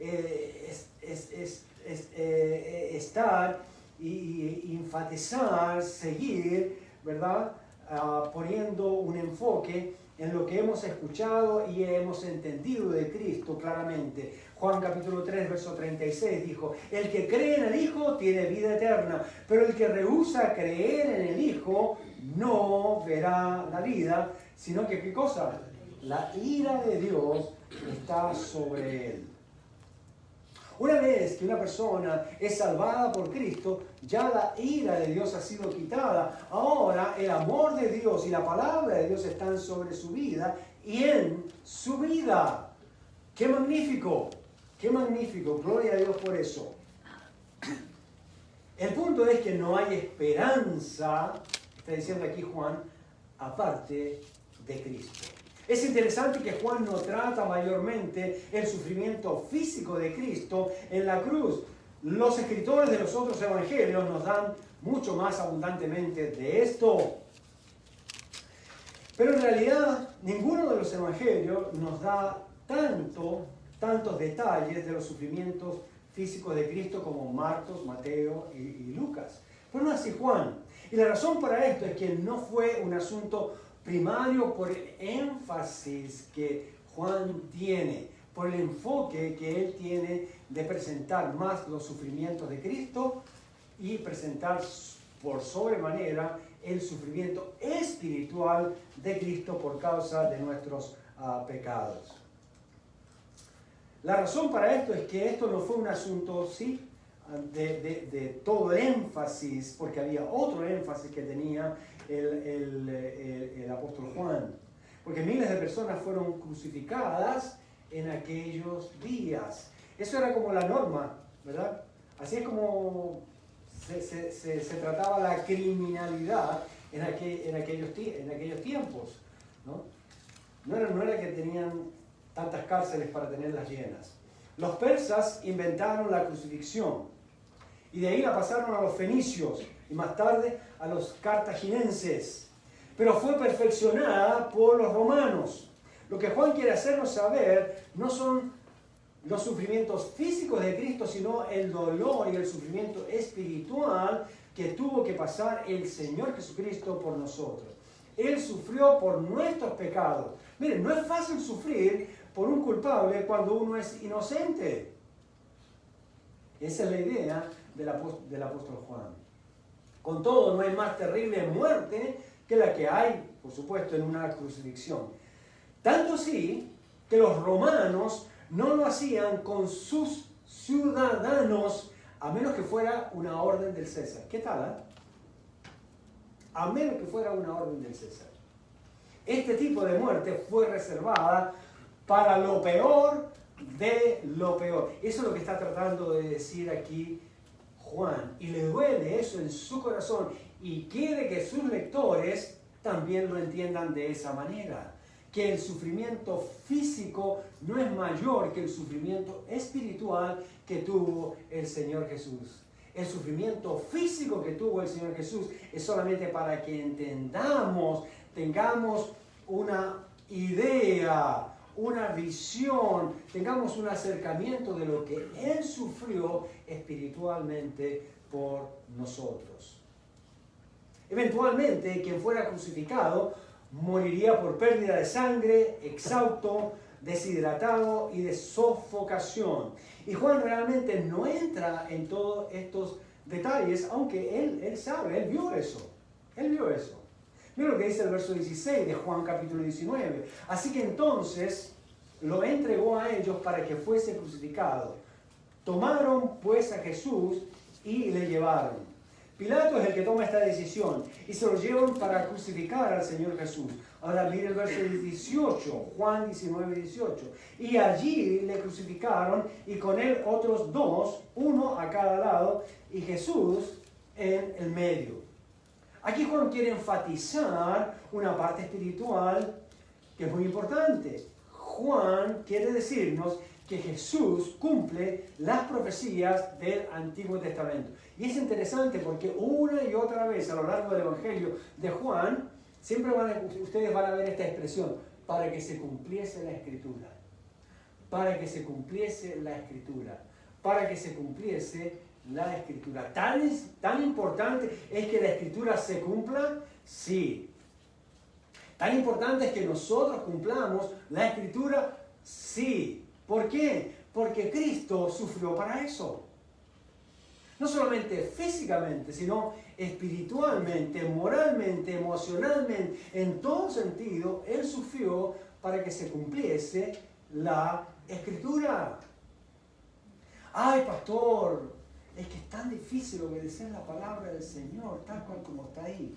estar y enfatizar, seguir, ¿verdad? Poniendo un enfoque en lo que hemos escuchado y hemos entendido de Cristo claramente. Juan capítulo 3, verso 36 dijo: el que cree en el Hijo tiene vida eterna, pero el que rehúsa creer en el Hijo no verá la vida, sino que ¿qué cosa? La ira de Dios está sobre él. Una vez que una persona es salvada por Cristo, ya la ira de Dios ha sido quitada. Ahora el amor de Dios y la palabra de Dios están sobre su vida y en su vida. ¡Qué magnífico! ¡Qué magnífico! Gloria a Dios por eso. El punto es que no hay esperanza, está diciendo aquí Juan, aparte de Cristo. Es interesante que Juan no trata mayormente el sufrimiento físico de Cristo en la cruz. Los escritores de los otros evangelios nos dan mucho más abundantemente de esto. Pero en realidad ninguno de los evangelios nos da tantos detalles de los sufrimientos físicos de Cristo como Marcos, Mateo y Lucas. Pero no así Juan. Y la razón para esto es que no fue un asunto primario por el énfasis que Juan tiene, por el enfoque que él tiene de presentar más los sufrimientos de Cristo y presentar por sobremanera el sufrimiento espiritual de Cristo por causa de nuestros pecados. La razón para esto es que esto no fue un asunto, sí, de todo énfasis, porque había otro énfasis que tenía el apóstol Juan, porque miles de personas fueron crucificadas en aquellos días. Eso era como la norma, ¿verdad? Así es como se trataba la criminalidad en aquellos tiempos, ¿no? No era que tenían tantas cárceles para tenerlas llenas. Los persas inventaron la crucifixión y de ahí la pasaron a los fenicios y más tarde a los cartagineses, pero fue perfeccionada por los romanos. Lo que Juan quiere hacernos saber no son los sufrimientos físicos de Cristo, sino el dolor y el sufrimiento espiritual que tuvo que pasar el Señor Jesucristo por nosotros. Él sufrió por nuestros pecados. Miren, no es fácil sufrir por un culpable cuando uno es inocente. Esa es la idea del apóstol Juan. Con todo, no hay más terrible muerte que la que hay, por supuesto, en una crucifixión. Tanto así que los romanos no lo hacían con sus ciudadanos a menos que fuera una orden del César. ¿Qué tal? A menos que fuera una orden del César. Este tipo de muerte fue reservada para lo peor de lo peor. Eso es lo que está tratando de decir aquí Juan. Y le duele eso en su corazón y quiere que sus lectores también lo entiendan de esa manera. Que el sufrimiento físico no es mayor que el sufrimiento espiritual que tuvo el Señor Jesús. El sufrimiento físico que tuvo el Señor Jesús es solamente para que entendamos, tengamos una idea, una visión, tengamos un acercamiento de lo que Él sufrió espiritualmente por nosotros. Eventualmente, quien fuera crucificado moriría por pérdida de sangre, exhausto, deshidratado y de sofocación. Y Juan realmente no entra en todos estos detalles, aunque él sabe, él vio eso. Él vio eso. Mira lo que dice el verso 16 de Juan capítulo 19. Así que entonces lo entregó a ellos para que fuese crucificado. Tomaron pues a Jesús y le llevaron. Pilato es el que toma esta decisión y se lo llevan para crucificar al Señor Jesús. Ahora mire el verso 18, Juan 19, 18. Y allí le crucificaron y con él otros dos, uno a cada lado, y Jesús en el medio. Aquí Juan quiere enfatizar una parte espiritual que es muy importante. Juan quiere decirnos que Jesús cumple las profecías del Antiguo Testamento. Y es interesante porque una y otra vez a lo largo del Evangelio de Juan, siempre ustedes van a ver esta expresión, para que se cumpliese la Escritura. Para que se cumpliese la Escritura. Para que se cumpliese la Escritura. Tan importante es que la Escritura se cumpla, sí. Tan importante es que nosotros cumplamos la Escritura, sí. ¿Por qué? Porque Cristo sufrió para eso. No solamente físicamente, sino espiritualmente, moralmente, emocionalmente, en todo sentido, Él sufrió para que se cumpliese la Escritura. Ay, pastor, es que es tan difícil obedecer la palabra del Señor, tal cual como está ahí.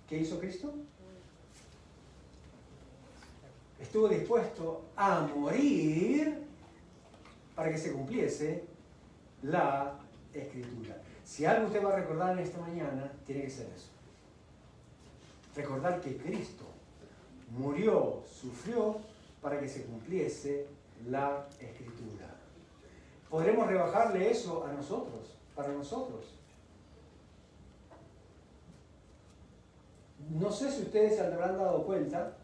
¿Qué hizo Cristo? Estuvo dispuesto a morir para que se cumpliese la Escritura. Si algo usted va a recordar en esta mañana, tiene que ser eso. Recordar que Cristo murió, sufrió, para que se cumpliese la Escritura. Podremos rebajarle eso a nosotros, para nosotros. No sé si ustedes se habrán dado cuenta,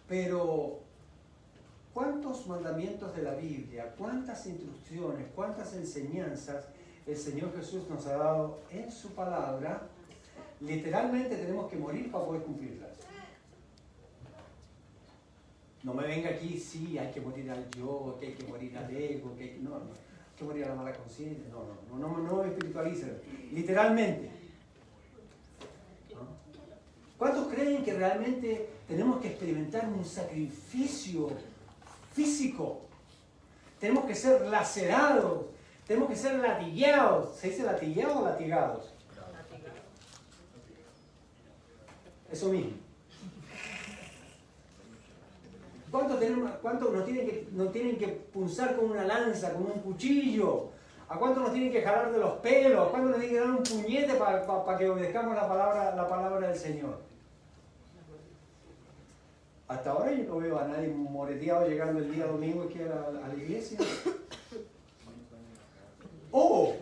pero ¿cuántos mandamientos de la Biblia, cuántas instrucciones, cuántas enseñanzas el Señor Jesús nos ha dado en su palabra? Literalmente tenemos que morir para poder cumplirlas. No me venga aquí, sí, hay que morir al yo, que hay que morir al ego, que hay que morir a la mala conciencia. No espiritualicen. Literalmente. ¿Cuántos creen que realmente tenemos que experimentar un sacrificio físico? Tenemos que ser lacerados, tenemos que ser latigados. ¿Se dice latigados o latigados? Eso mismo. ¿Cuántos nos tienen que punzar con una lanza, con un cuchillo? ¿A cuántos nos tienen que jalar de los pelos? ¿A cuántos nos tienen que dar un puñete para que obedezcamos la palabra del Señor? Hasta ahora yo no veo a nadie moreteado llegando el día domingo aquí a la iglesia. O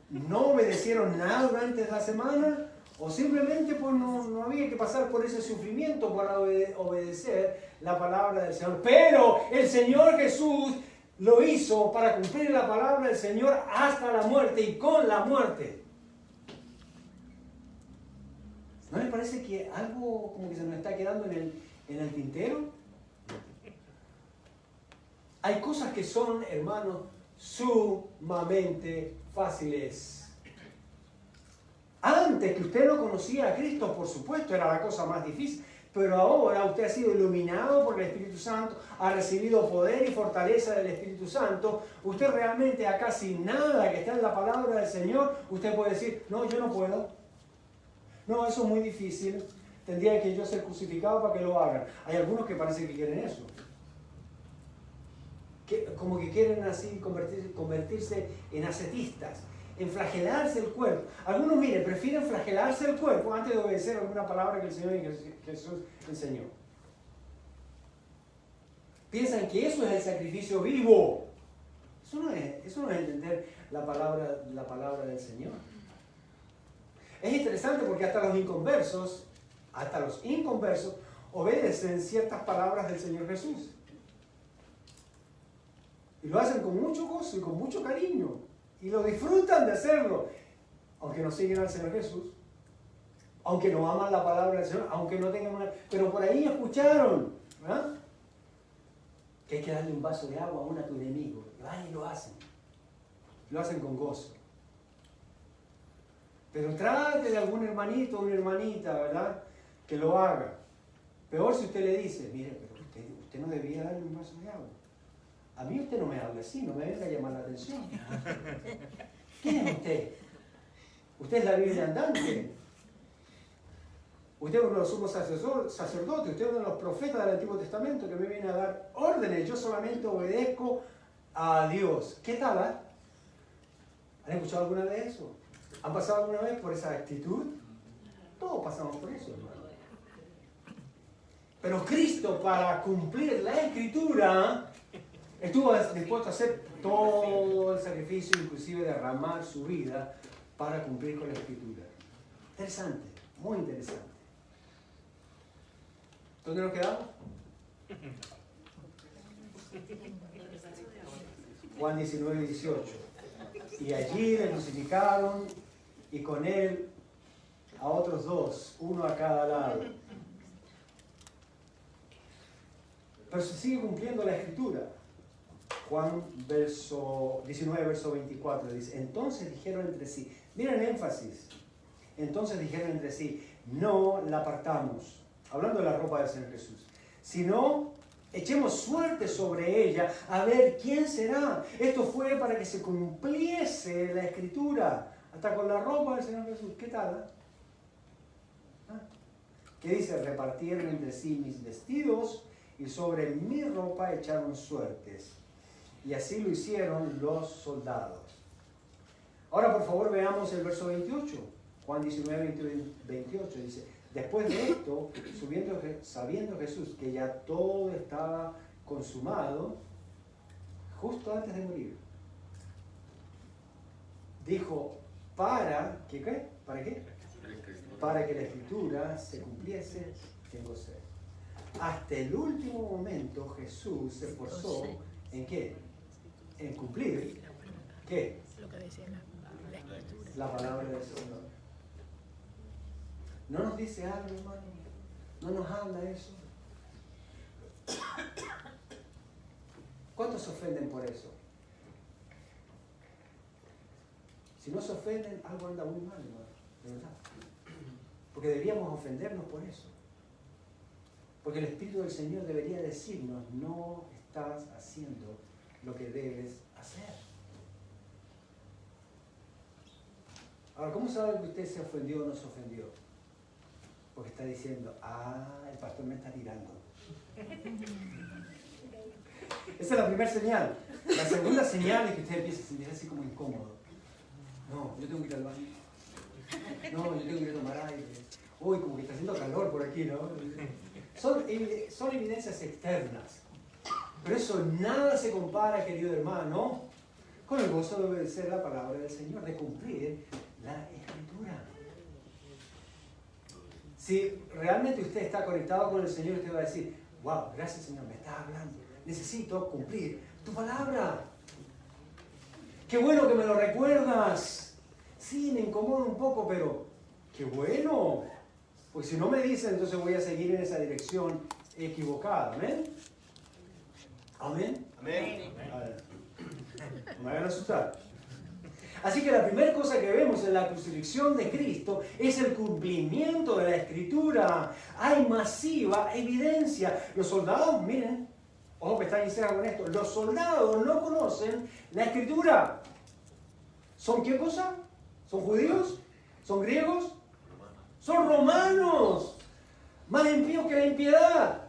no obedecieron nada durante la semana, o simplemente pues no había que pasar por ese sufrimiento para obedecer la palabra del Señor. Pero el Señor Jesús lo hizo para cumplir la palabra del Señor hasta la muerte y con la muerte. ¿No les parece que algo como que se nos está quedando en el tintero? Hay cosas que son, hermanos, sumamente fáciles. Antes que usted no conocía a Cristo, por supuesto, era la cosa más difícil. Pero ahora usted ha sido iluminado por el Espíritu Santo, ha recibido poder y fortaleza del Espíritu Santo. Usted realmente acá sin nada que está en la palabra del Señor, usted puede decir, no, yo no puedo. No, eso es muy difícil. Tendría que yo ser crucificado para que lo hagan. Hay algunos que parece que quieren eso. Como que quieren así convertirse en ascetistas, en flagelarse el cuerpo. Algunos, mire, prefieren flagelarse el cuerpo antes de obedecer alguna palabra que el Señor Jesús enseñó. Piensan que eso es el sacrificio vivo. Eso no es entender la palabra del Señor. Es interesante porque hasta los inconversos obedecen ciertas palabras del Señor Jesús. Y lo hacen con mucho gozo y con mucho cariño. Y lo disfrutan de hacerlo. Aunque no siguen al Señor Jesús. Aunque no aman la palabra del Señor. Aunque no tengan una... Pero por ahí escucharon, ¿verdad? Que hay que darle un vaso de agua a tu enemigo. Y van y lo hacen. Lo hacen con gozo. Pero trate de algún hermanito o una hermanita, ¿verdad? Que lo haga. Peor si usted le dice, mire, pero usted no debía darle un vaso de agua. A mí usted no me hable así, no me venga a llamar la atención. ¿Quién es usted? Usted es la Biblia andante. Usted es uno de los sumos sacerdotes, usted es uno de los profetas del Antiguo Testamento que me viene a dar órdenes. Yo solamente obedezco a Dios. ¿Qué tal? ¿Han escuchado alguna vez eso? ¿Han pasado alguna vez por esa actitud? Todos pasamos por eso, hermano. Pero Cristo, para cumplir la Escritura, estuvo dispuesto a hacer todo el sacrificio, inclusive derramar su vida para cumplir con la Escritura. Interesante, muy interesante. ¿Dónde nos quedamos? Juan 19, 18. Y allí le crucificaron y con él a otros dos, uno a cada lado. Pero se sigue cumpliendo la Escritura. Juan 19, verso 24 dice, entonces dijeron entre sí, miren el énfasis, entonces dijeron entre sí, no la apartamos, hablando de la ropa del Señor Jesús, sino echemos suerte sobre ella a ver quién será. Esto fue para que se cumpliese la Escritura, hasta con la ropa del Señor Jesús. ¿Qué tal? ¿Qué dice? Repartieron entre sí mis vestidos y sobre mi ropa echaron suertes. Y así lo hicieron los soldados. Ahora, por favor, veamos el verso 28. Juan 19, 28 dice, después de esto, sabiendo Jesús que ya todo estaba consumado, justo antes de morir, dijo, ¿para qué? ¿Para qué? Para que la Escritura se cumpliese, tengo sed. Hasta el último momento Jesús se esforzó ¿en qué? En cumplir ¿qué? Lo que decía la Escritura. La palabra del Señor. ¿No nos dice algo, hermano? ¿No nos habla eso? ¿Cuántos se ofenden por eso? Si no se ofenden, algo anda muy mal, hermano, de verdad. Porque deberíamos ofendernos por eso. Porque el Espíritu del Señor debería decirnos, no estás haciendo lo que debes hacer. Ahora, ¿cómo sabe que usted se ofendió o no se ofendió? Porque está diciendo, el pastor me está tirando. Esa es la primera señal. La segunda señal es que usted empieza a sentir así como incómodo. No, yo tengo que ir al baño. No, yo tengo que ir a tomar aire. Uy, como que está haciendo calor por aquí, ¿no? Son evidencias externas. Pero eso nada se compara, querido hermano, con el gozo de obedecer la palabra del Señor, de cumplir la Escritura. Si realmente usted está conectado con el Señor, usted va a decir, wow, gracias Señor, me está hablando. Necesito cumplir tu palabra. Qué bueno que me lo recuerdas. Sí, me incomoda un poco, pero qué bueno. Pues si no me dicen, entonces voy a seguir en esa dirección equivocada. ¿Amén? ¿Amén? Amén. No me hagan asustar. Así que la primera cosa que vemos en la crucifixión de Cristo es el cumplimiento de la Escritura. Hay masiva evidencia. Los soldados, miren, ojo que está iniciado con esto, los soldados no conocen la Escritura. ¿Son qué cosa? ¿Son judíos? ¿Son griegos? Son romanos. Más impíos que la impiedad.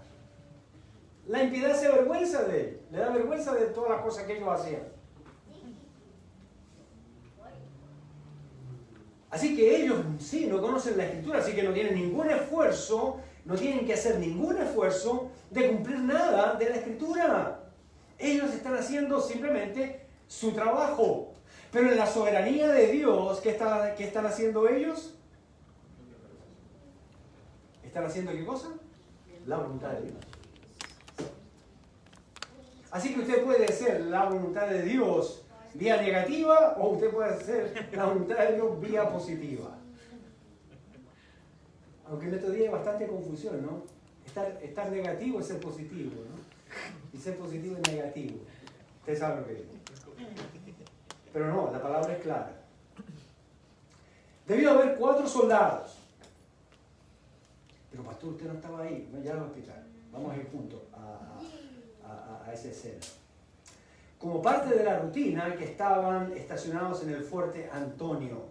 La impiedad se avergüenza de él. Le da vergüenza de todas las cosas que ellos hacían. Así que ellos sí no conocen la Escritura, así que no tienen ningún esfuerzo, no tienen que hacer ningún esfuerzo de cumplir nada de la Escritura. Ellos están haciendo simplemente su trabajo. Pero en la soberanía de Dios, ¿qué están haciendo ellos? ¿Están haciendo qué cosa? la voluntad de Dios. Así que usted puede hacer la voluntad de Dios vía negativa o usted puede hacer la voluntad de Dios vía positiva. Aunque en estos días hay bastante confusión, ¿no? Estar negativo es ser positivo, ¿no? Y ser positivo es negativo. Usted sabe lo que es. Pero no, la palabra es clara. Debió haber 4 soldados. Pero pastor, usted no estaba ahí. No, ya lo voy a explicar. Vamos a ir juntos a esa escena. Como parte de la rutina que estaban estacionados en el fuerte Antonio.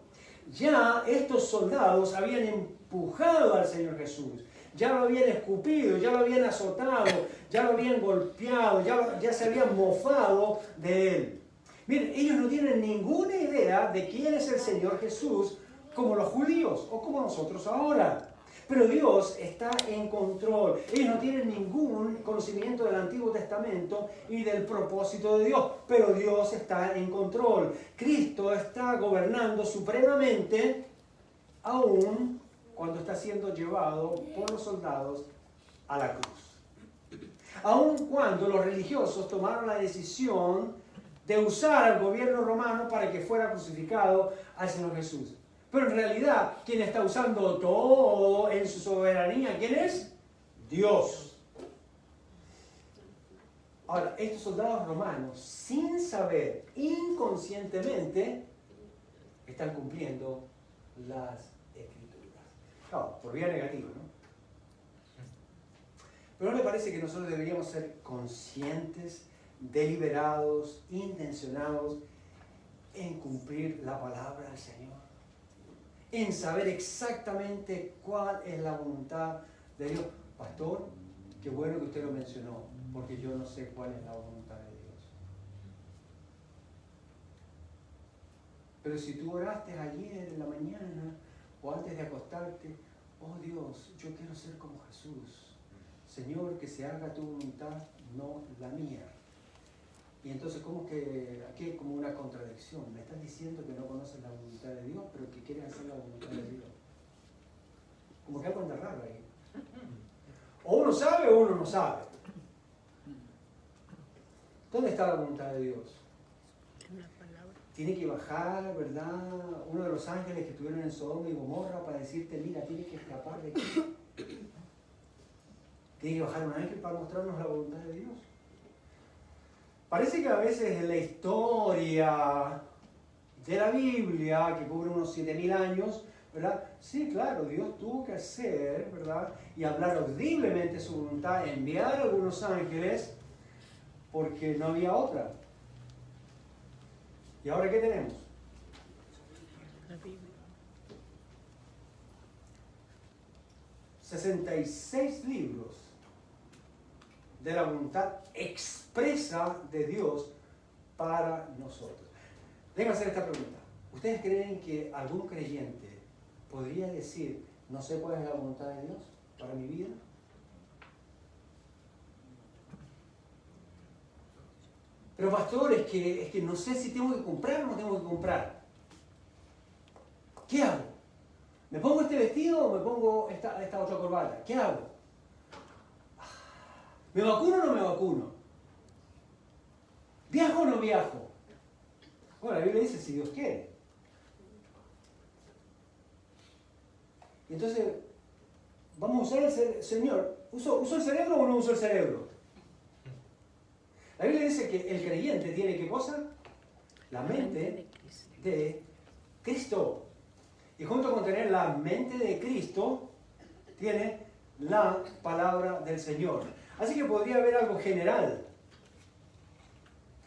Ya estos soldados habían empujado al Señor Jesús. Ya lo habían escupido, ya lo habían azotado, ya lo habían golpeado, ya se habían mofado de él. Miren, ellos no tienen ninguna idea de quién es el Señor Jesús como los judíos o como nosotros ahora. Pero Dios está en control. Ellos no tienen ningún conocimiento del Antiguo Testamento y del propósito de Dios. Pero Dios está en control. Cristo está gobernando supremamente aún cuando está siendo llevado por los soldados a la cruz. Aun cuando los religiosos tomaron la decisión de usar al gobierno romano para que fuera crucificado al Señor Jesús. Pero en realidad, quien está usando todo en su soberanía, ¿quién es? Dios. Ahora, estos soldados romanos, sin saber, inconscientemente, están cumpliendo las escrituras. Claro, por vía negativa, ¿no? Pero ¿no le parece que nosotros deberíamos ser conscientes, deliberados, intencionados en cumplir la palabra del Señor? En saber exactamente cuál es la voluntad de Dios. Pastor, qué bueno que usted lo mencionó, porque yo no sé cuál es la voluntad de Dios. Pero si tú oraste ayer en la mañana o antes de acostarte, oh Dios, yo quiero ser como Jesús. Señor, que se haga tu voluntad, no la mía. Y entonces, ¿cómo que aquí hay como una contradicción? Me estás diciendo que no conoces la voluntad de Dios, pero que quieres hacer la voluntad de Dios. Como que algo anda raro ahí. O uno sabe o uno no sabe. ¿Dónde está la voluntad de Dios? Tiene que bajar, ¿verdad? Uno de los ángeles que estuvieron en Sodoma y Gomorra para decirte, mira, tienes que escapar de aquí. Tiene que bajar un ángel para mostrarnos la voluntad de Dios. Parece que a veces en la historia de la Biblia, que cubre unos 7000 años, ¿verdad? Sí, claro, Dios tuvo que hacer, ¿verdad? Y hablar audiblemente su voluntad, enviar a algunos ángeles, porque no había otra. ¿Y ahora qué tenemos? La Biblia. 66 libros de la voluntad expresa de Dios para nosotros. Déjenme hacer esta pregunta. ¿Ustedes creen que algún creyente podría decir, no sé cuál es la voluntad de Dios para mi vida? Pero pastor, es que no sé si tengo que comprar o no tengo que comprar. ¿Qué hago? ¿Me pongo este vestido o me pongo esta otra corbata? ¿Qué hago? ¿Me vacuno o no me vacuno? ¿Viajo o no viajo? Bueno, la Biblia dice si Dios quiere. Y entonces, vamos a usar el Señor. ¿Uso el cerebro o no uso el cerebro? La Biblia dice que el creyente tiene ¿qué cosa? La mente de Cristo. Y junto con tener la mente de Cristo, tiene la palabra del Señor. Así que podría haber algo general,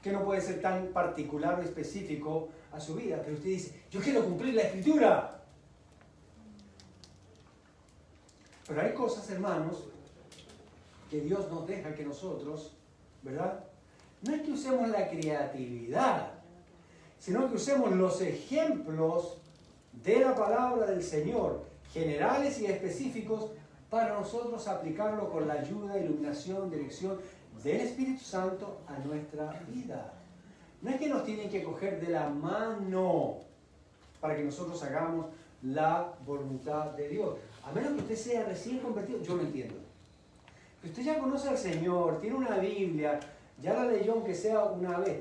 que no puede ser tan particular o específico a su vida. Pero usted dice, yo quiero cumplir la Escritura. Pero hay cosas, hermanos, que Dios nos deja que nosotros, ¿verdad? No es que usemos la creatividad, sino que usemos los ejemplos de la palabra del Señor, generales y específicos, para nosotros aplicarlo con la ayuda, iluminación, dirección del Espíritu Santo a nuestra vida. No es que nos tienen que coger de la mano para que nosotros hagamos la voluntad de Dios. A menos que usted sea recién convertido, yo lo entiendo. Usted ya conoce al Señor, tiene una Biblia, ya la leyó aunque sea una vez.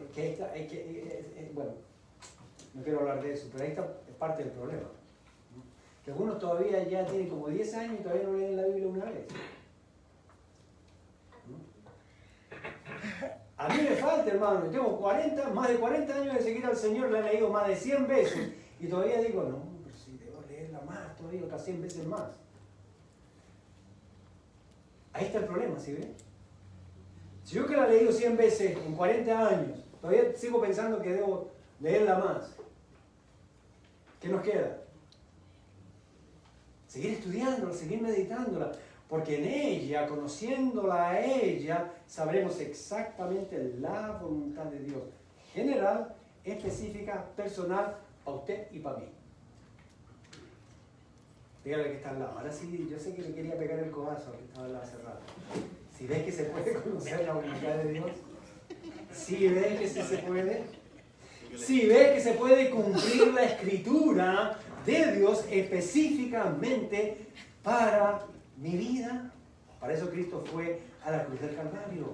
Bueno, no quiero hablar de eso, pero ahí está parte del problema. Que algunos todavía ya tienen como 10 años y todavía no leen la Biblia una vez. A mí me falta, hermano, yo tengo más de 40 años de seguir al Señor, la he leído más de 100 veces y todavía digo, no, pero si debo leerla más, todavía otras 100 veces más. Ahí está el problema, ¿sí ven? Si yo que la he leído 100 veces en 40 años, todavía sigo pensando que debo leerla más. ¿Qué nos queda? Seguir estudiándola, seguir meditándola, porque en ella, conociéndola a ella, sabremos exactamente la voluntad de Dios, general, específica, personal, para usted y para mí. Dígale que está al lado. Ahora sí, yo sé que le quería pegar el codazo al que estaba al lado hace rato. Si ves que se puede conocer la voluntad de Dios, si ves que sí se puede, si ves que se puede cumplir la escritura de Dios específicamente para mi vida. Para eso Cristo fue a la cruz del Calvario.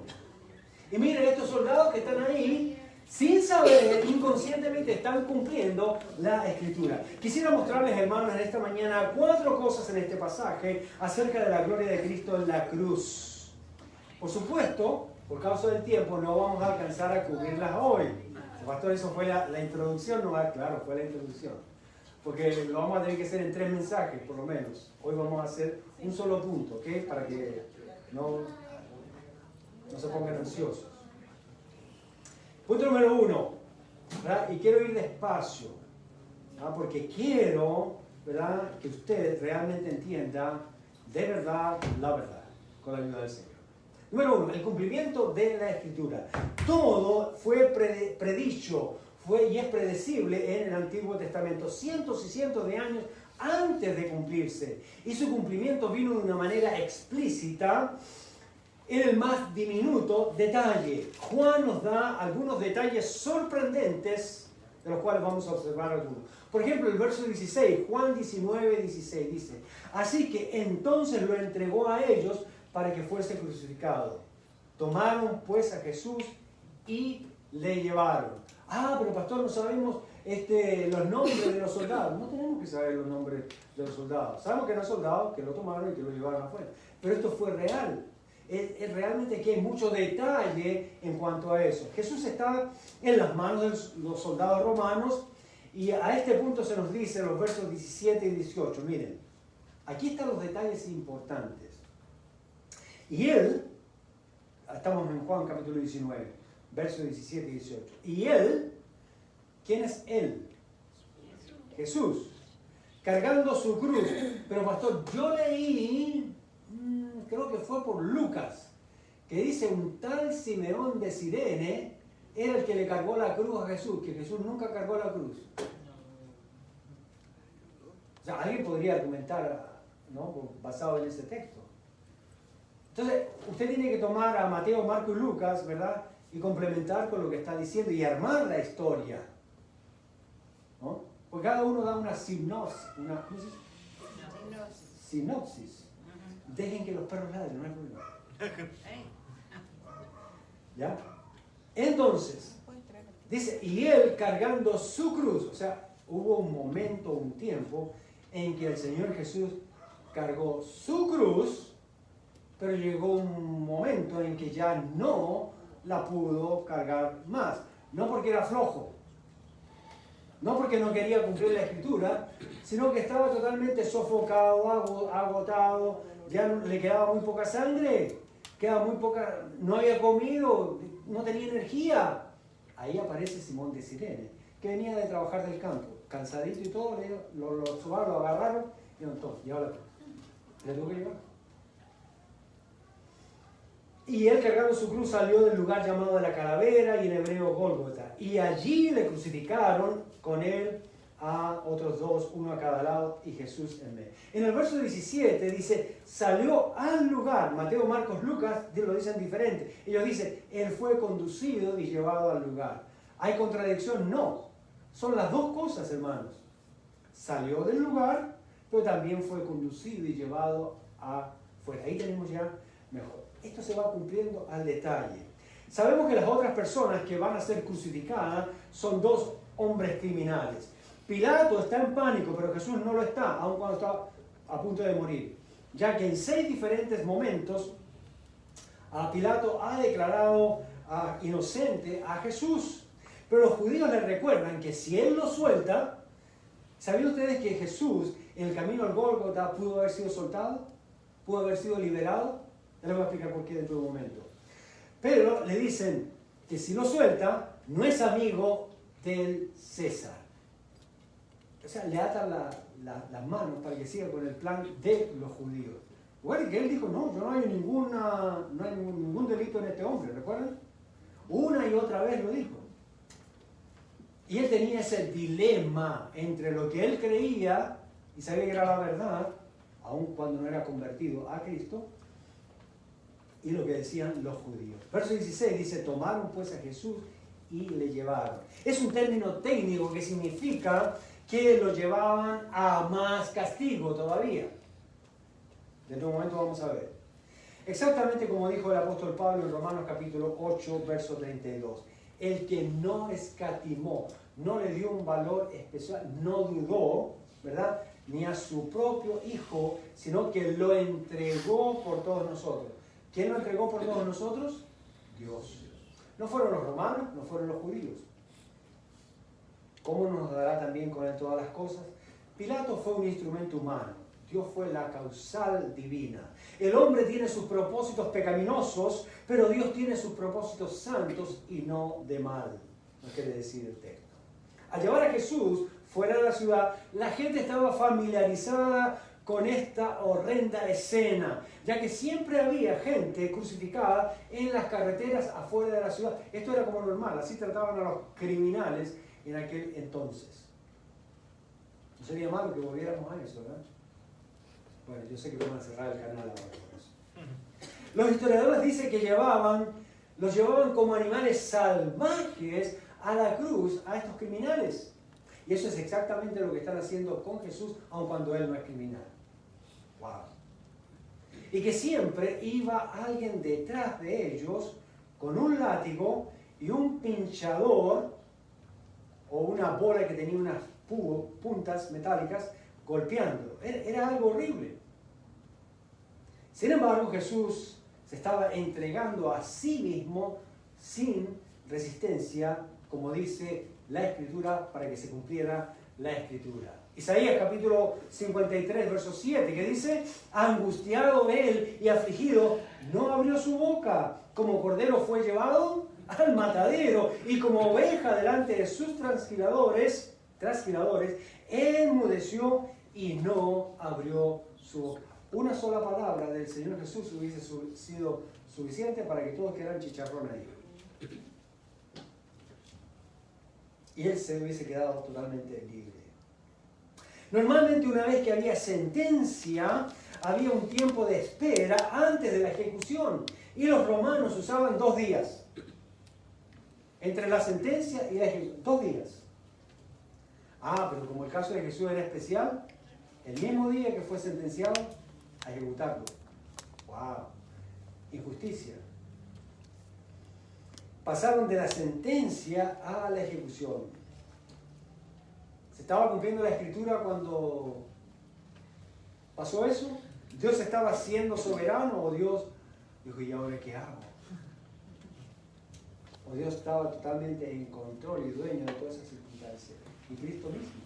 Y miren, estos soldados que están ahí, sin saber, inconscientemente están cumpliendo la escritura. Quisiera mostrarles, hermanos, en esta mañana 4 cosas en este pasaje acerca de la gloria de Cristo en la cruz. Por supuesto, por causa del tiempo, no vamos a alcanzar a cubrirlas hoy. Pastor, eso fue la introducción, no, claro, fue la introducción. Porque lo vamos a tener que hacer en 3 mensajes, por lo menos. Hoy vamos a hacer un solo punto, ¿ok? Para que no se pongan ansiosos. Punto número 1, ¿verdad? Y quiero ir despacio, ¿verdad? Porque quiero, ¿verdad?, que usted realmente entienda de verdad la verdad, con la ayuda del Señor. Número 1, el cumplimiento de la Escritura. Todo fue predicho, y es predecible en el Antiguo Testamento, cientos y cientos de años antes de cumplirse. Y su cumplimiento vino de una manera explícita en el más diminuto detalle. Juan nos da algunos detalles sorprendentes, de los cuales vamos a observar algunos. Por ejemplo, el verso 16, Juan 19, 16, dice: así que entonces lo entregó a ellos para que fuese crucificado. Tomaron pues a Jesús y le llevaron. Ah, pero pastor, no sabemos los nombres de los soldados. No tenemos que saber los nombres de los soldados. Sabemos que eran soldados que lo tomaron y que lo llevaron afuera. Pero esto fue real. Es realmente que hay mucho detalle en cuanto a eso. Jesús está en las manos de los soldados romanos y a este punto se nos dice en los versos 17 y 18. Miren, aquí están los detalles importantes. Y él, estamos en Juan capítulo 19, versos 17 y 18. Y él, ¿quién es él? Jesús, cargando su cruz. Pero pastor, yo leí, creo que fue por Lucas, que dice un tal Simeón de Cirene era el que le cargó la cruz a Jesús, que Jesús nunca cargó la cruz. O sea, alguien podría argumentar, ¿no?, basado en ese texto. Entonces, usted tiene que tomar a Mateo, Marco y Lucas, ¿verdad?, y complementar con lo que está diciendo y armar la historia, ¿no? Porque cada uno da una sinopsis. Sinopsis. Dejen que los perros ladren, no hay problema. ¿Ya? Entonces, dice, y él cargando su cruz, o sea, hubo un momento, un tiempo, en que el Señor Jesús cargó su cruz, pero llegó un momento en que ya no la pudo cargar más. No porque era flojo, no porque no quería cumplir la escritura, sino que estaba totalmente sofocado, agotado, ya le quedaba muy poca sangre, no había comido, no tenía energía. Ahí aparece Simón de Cirene, que venía de trabajar del campo, cansadito y todo, lo subaron, lo agarraron y entonces, llévalo. ¿Le tuvo que llevar? Y él, cargando su cruz, salió del lugar llamado de la Calavera, y en hebreo Gólgota. Y allí le crucificaron con él a otros 2, uno a cada lado, y Jesús en medio. En el verso 17 dice, salió al lugar. Mateo, Marcos, Lucas lo dicen diferente. Ellos dicen, él fue conducido y llevado al lugar. ¿Hay contradicción? No. Son las dos cosas, hermanos. Salió del lugar, pero también fue conducido y llevado afuera. Ahí tenemos ya mejor. Esto se va cumpliendo al detalle. Sabemos que las otras personas que van a ser crucificadas son dos hombres criminales. Pilato está en pánico, pero Jesús no lo está, aun cuando está a punto de morir, ya que en 6 diferentes momentos Pilato ha declarado inocente a Jesús. Pero los judíos le recuerdan que si él lo suelta, ¿sabían ustedes que Jesús en el camino al Gólgota pudo haber sido soltado? ¿Pudo haber sido liberado? Ya les voy a explicar por qué dentro de un momento. Pero le dicen que si lo suelta, no es amigo del César. O sea, le atan las manos para que siga con el plan de los judíos. Bueno, que él dijo, no, yo no hay ningún delito en este hombre, ¿recuerdan? Una y otra vez lo dijo. Y él tenía ese dilema entre lo que él creía y sabía que era la verdad, aun cuando no era convertido a Cristo, y lo que decían los judíos. Verso 16 dice, tomaron pues a Jesús y le llevaron. Es un término técnico que significa que lo llevaban a más castigo todavía. Dentro de un momento vamos a ver. Exactamente como dijo el apóstol Pablo en Romanos capítulo 8, verso 32. El que no escatimó, no le dio un valor especial, no dudó, ¿verdad? Ni a su propio Hijo, sino que lo entregó por todos nosotros. ¿Quién lo entregó por todos nosotros? Dios. No fueron los romanos, no fueron los judíos. ¿Cómo nos dará también con él todas las cosas? Pilato fue un instrumento humano. Dios fue la causal divina. El hombre tiene sus propósitos pecaminosos, pero Dios tiene sus propósitos santos y no de mal. No quiere decir el texto. Al llevar a Jesús fuera de la ciudad, la gente estaba familiarizada con esta horrenda escena, ya que siempre había gente crucificada en las carreteras afuera de la ciudad. Esto era como normal, así trataban a los criminales en aquel entonces. No sería malo que volviéramos a eso, ¿verdad? Bueno, yo sé que van a cerrar el canal ahora por eso. Los historiadores dicen que los llevaban como animales salvajes a la cruz a estos criminales. Y eso es exactamente lo que están haciendo con Jesús, aun cuando él no es criminal. ¡Wow! Y que siempre iba alguien detrás de ellos con un látigo y un pinchador o una bola que tenía unas puntas metálicas golpeando. Era algo horrible. Sin embargo, Jesús se estaba entregando a sí mismo sin resistencia, como dice la Escritura, para que se cumpliera la Escritura. Isaías capítulo 53, verso 7, que dice, angustiado él y afligido, no abrió su boca, como cordero fue llevado al matadero, y como oveja delante de sus trasquiladores, enmudeció y no abrió su boca. Una sola palabra del Señor Jesús hubiese sido suficiente para que todos quedaran chicharrón ahí. Y él se hubiese quedado totalmente libre. Normalmente una vez que había sentencia, había un tiempo de espera antes de la ejecución. Y los romanos usaban 2 días. Entre la sentencia y la ejecución. 2 días. Pero como el caso de Jesús era especial, el mismo día que fue sentenciado, a ejecutarlo. ¡Wow! Injusticia. Pasaron de la sentencia a la ejecución. ¿Se estaba cumpliendo la Escritura cuando pasó eso? ¿Dios estaba siendo soberano o Dios dijo, ¿y ahora qué hago? O Dios estaba totalmente en control y dueño de todas esas circunstancias. Y Cristo mismo,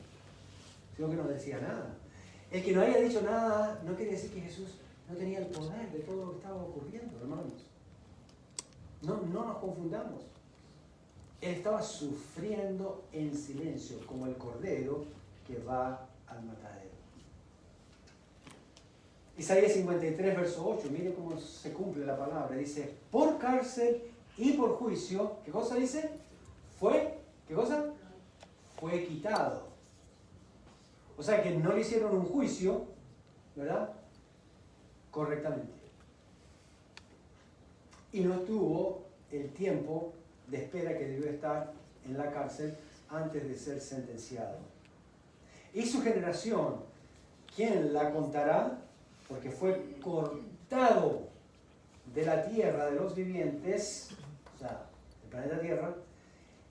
sino que no decía nada. El que no haya dicho nada no quiere decir que Jesús no tenía el poder de todo lo que estaba ocurriendo, hermanos. No nos confundamos. Él estaba sufriendo en silencio, como el cordero que va al matadero. Isaías 53, verso 8, mire cómo se cumple la palabra. Dice, por cárcel y por juicio, ¿qué cosa dice? ¿Qué cosa? Fue quitado. O sea que no le hicieron un juicio, ¿verdad? Correctamente. Y no tuvo el tiempo de espera que debió estar en la cárcel antes de ser sentenciado. Y su generación, ¿quién la contará? Porque fue cortado de la tierra de los vivientes, o sea, el planeta Tierra,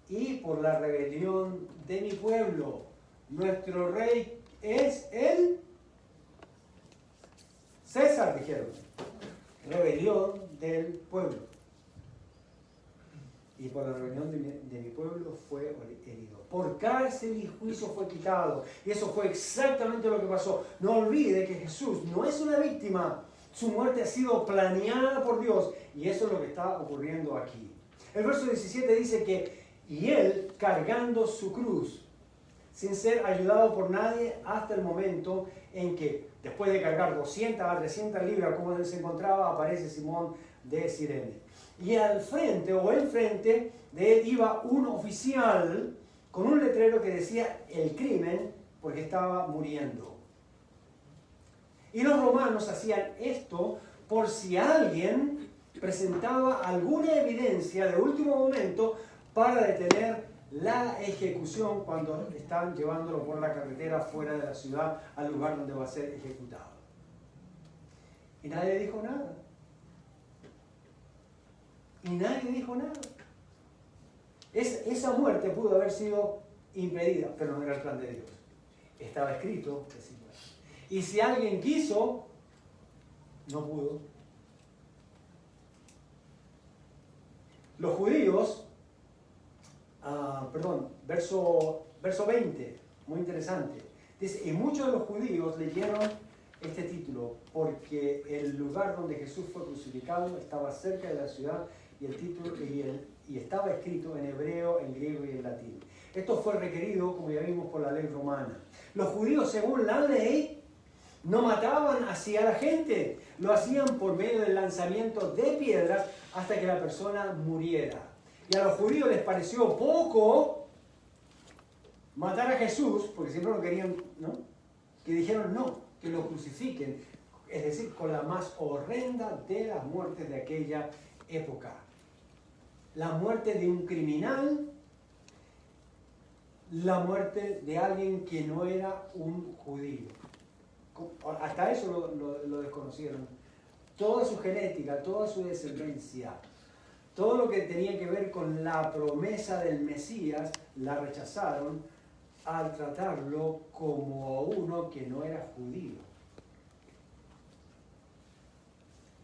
y por la rebelión de mi pueblo. Nuestro rey es el César, dijeron. Rebelión del pueblo. Y por la rebelión de mi pueblo fue herido. Por cárcel y juicio fue quitado. Y eso fue exactamente lo que pasó. No olvide que Jesús no es una víctima. Su muerte ha sido planeada por Dios. Y eso es lo que está ocurriendo aquí. El verso 17 dice que, y él cargando su cruz, sin ser ayudado por nadie hasta el momento en que, después de cargar 200 a 300 libras, como él se encontraba, aparece Simón de Cirene. Y al frente o enfrente de él iba un oficial con un letrero que decía el crimen porque estaba muriendo. Y los romanos hacían esto por si alguien presentaba alguna evidencia de último momento para detener la ejecución cuando están llevándolo por la carretera fuera de la ciudad al lugar donde va a ser ejecutado. Y nadie dijo nada. Y nadie dijo nada. Esa muerte pudo haber sido impedida, pero no era el plan de Dios. Estaba escrito que sí. Y si alguien quiso, no pudo. Los judíos, verso 20, muy interesante. Dice, y muchos de los judíos leyeron este título porque el lugar donde Jesús fue crucificado estaba cerca de la ciudad y el título y estaba escrito en hebreo, en griego y en latín. Esto fue requerido, como ya vimos, por la ley romana. Los judíos, según la ley, no mataban así a la gente, lo hacían por medio del lanzamiento de piedras hasta que la persona muriera. Y a los judíos les pareció poco matar a Jesús, porque siempre lo querían, ¿no? Que dijeron no, que lo crucifiquen, es decir, con la más horrenda de las muertes de aquella época. La muerte de un criminal, la muerte de alguien que no era un judío. Hasta eso lo desconocieron. Toda su genética, toda su descendencia, todo lo que tenía que ver con la promesa del Mesías, la rechazaron al tratarlo como uno que no era judío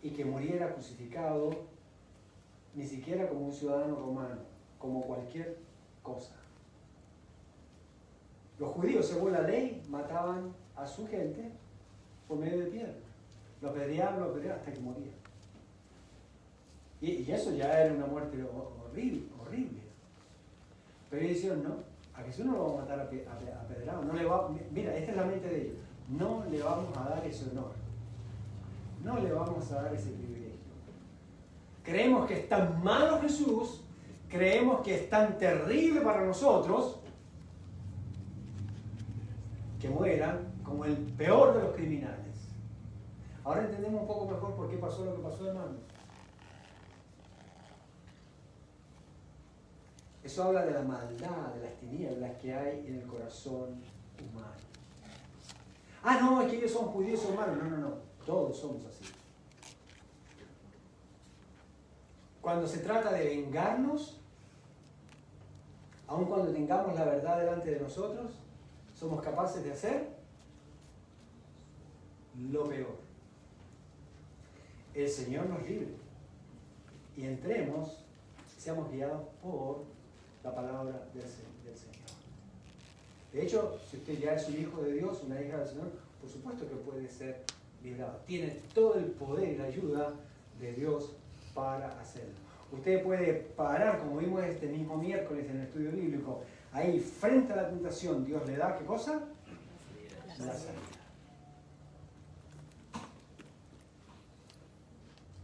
y que muriera crucificado, ni siquiera como un ciudadano romano, como cualquier cosa. Los judíos, según la ley, mataban a su gente por medio de piedra. Lo apedreaban hasta que moría. Y eso ya era una muerte horrible. Pero ellos dijeron, no, a Jesús no lo vamos a matar apedreado. Mira, esta es la mente de ellos. No le vamos a dar ese honor. No le vamos a dar ese privilegio. Creemos que es tan malo Jesús, creemos que es tan terrible para nosotros, que mueran como el peor de los criminales. Ahora entendemos un poco mejor por qué pasó lo que pasó, hermanos. Eso habla de la maldad, de las tinieblas que hay en el corazón humano. Ah, no, es que ellos son judíos o malos. No, todos somos así. Cuando se trata de vengarnos, aun cuando tengamos la verdad delante de nosotros, somos capaces de hacer lo peor. El Señor nos libre y entremos, seamos guiados por la palabra del Señor. De hecho, si usted ya es un hijo de Dios, una hija del Señor, por supuesto que puede ser librado. Tiene todo el poder y la ayuda de Dios para hacerlo. Usted puede parar, como vimos este mismo miércoles en el estudio bíblico, ahí frente a la tentación, Dios le da, ¿qué cosa? La salida.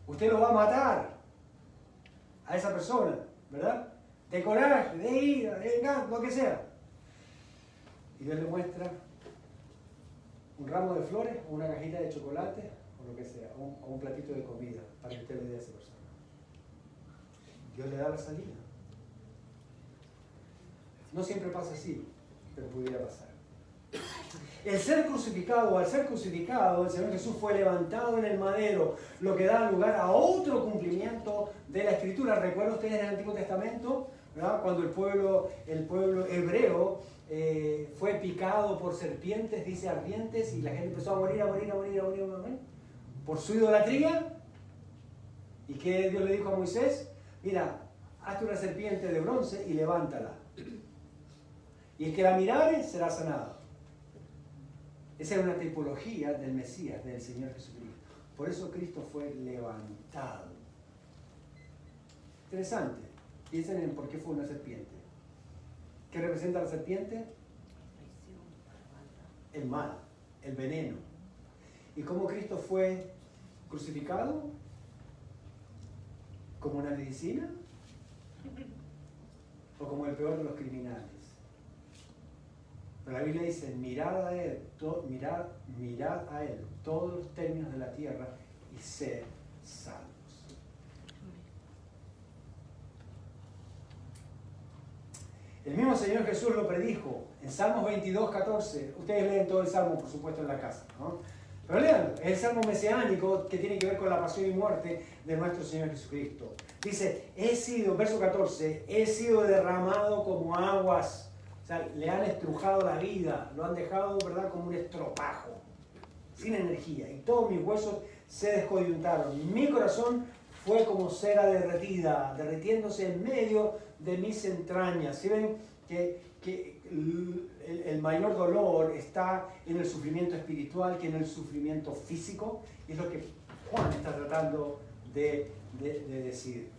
Usted lo va a matar a esa persona, ¿verdad? De coraje, de ira, de venganza, lo que sea. Y Dios le muestra un ramo de flores, o una cajita de chocolate, o lo que sea, o un platito de comida para que usted le dé a esa persona. Dios le da la salida. No siempre pasa así, pero pudiera pasar. El ser crucificado, al ser crucificado, el Señor Jesús fue levantado en el madero, lo que da lugar a otro cumplimiento de la Escritura. ¿Recuerdan ustedes en el Antiguo Testamento? ¿Verdad? Cuando el pueblo hebreo fue picado por serpientes, dice ardientes, y la gente empezó a morir, por su idolatría. ¿Y qué Dios le dijo a Moisés? Mira, hazte una serpiente de bronce y levántala. Y el que la mirare será sanado. Esa es una tipología del Mesías, del Señor Jesucristo. Por eso Cristo fue levantado. Interesante. Piensen en por qué fue una serpiente. ¿Qué representa la serpiente? El mal, el veneno. ¿Y cómo Cristo fue crucificado? ¿Como una medicina? ¿O como el peor de los criminales? Pero la Biblia dice, mirad a Él todos los términos de la tierra y sed salvos. El mismo Señor Jesús lo predijo en Salmos 22, 14. Ustedes leen todo el Salmo, por supuesto, en la casa, ¿no? Pero léanlo, es el Salmo mesiánico que tiene que ver con la pasión y muerte de nuestro Señor Jesucristo. Dice, verso 14, he sido derramado como aguas. O sea, le han estrujado la vida, lo han dejado, ¿verdad?, como un estropajo, sin energía. Y todos mis huesos se descoyuntaron. Mi corazón fue como cera derretida, derritiéndose en medio de mis entrañas. ¿Sí ven que el mayor dolor está en el sufrimiento espiritual que en el sufrimiento físico? Y es lo que Juan está tratando de decir.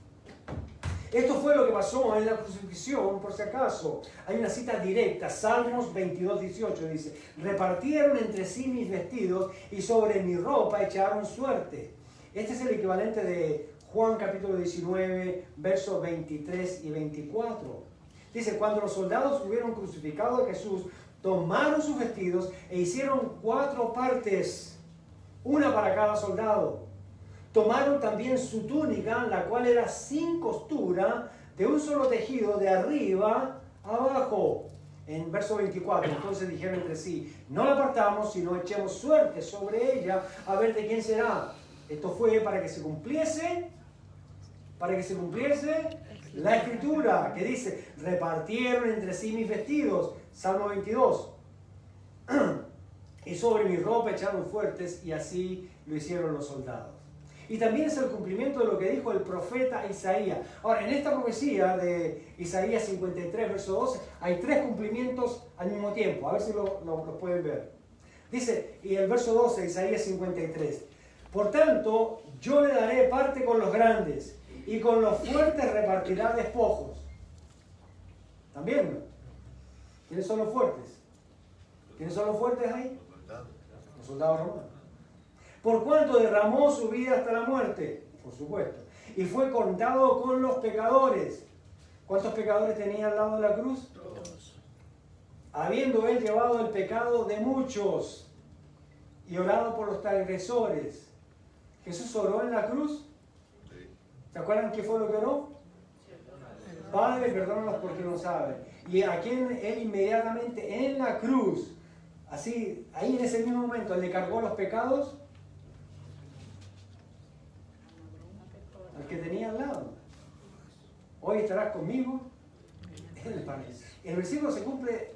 Esto fue lo que pasó en la crucifixión, por si acaso. Hay una cita directa, Salmos 22, 18, dice, repartieron entre sí mis vestidos y sobre mi ropa echaron suerte. Este es el equivalente de Juan capítulo 19, versos 23 y 24. Dice, cuando los soldados hubieron crucificado a Jesús, tomaron sus vestidos e hicieron 4 partes, una para cada soldado. Tomaron también su túnica, la cual era sin costura, de un solo tejido, de arriba a abajo. En verso 24, entonces dijeron entre sí, no la apartamos, sino echemos suerte sobre ella, a ver de quién será. Esto fue para que se cumpliese la Escritura, que dice, repartieron entre sí mis vestidos, Salmo 22, y sobre mi ropa echaron fuertes, y así lo hicieron los soldados. Y también es el cumplimiento de lo que dijo el profeta Isaías. Ahora, en esta profecía de Isaías 53, verso 12, hay 3 cumplimientos al mismo tiempo. A ver si lo pueden ver. Dice, y el verso 12 de Isaías 53, por tanto, yo le daré parte con los grandes, y con los fuertes repartirá despojos. ¿Están viendo? ¿Quiénes son los fuertes? ¿Quiénes son los fuertes ahí? Los soldados romanos. Por cuanto derramó su vida hasta la muerte, por supuesto, y fue contado con los pecadores. ¿Cuántos pecadores tenía al lado de la cruz? Todos. Habiendo él llevado el pecado de muchos y orado por los transgresores. ¿Jesús oró en la cruz? ¿Se acuerdan qué fue lo que oró? Padre, perdónalos porque no saben. Y a quien él inmediatamente en la cruz, así, ahí en ese mismo momento, le cargó los pecados al que tenía al lado. Hoy estarás conmigo en el paraíso. El versículo se cumple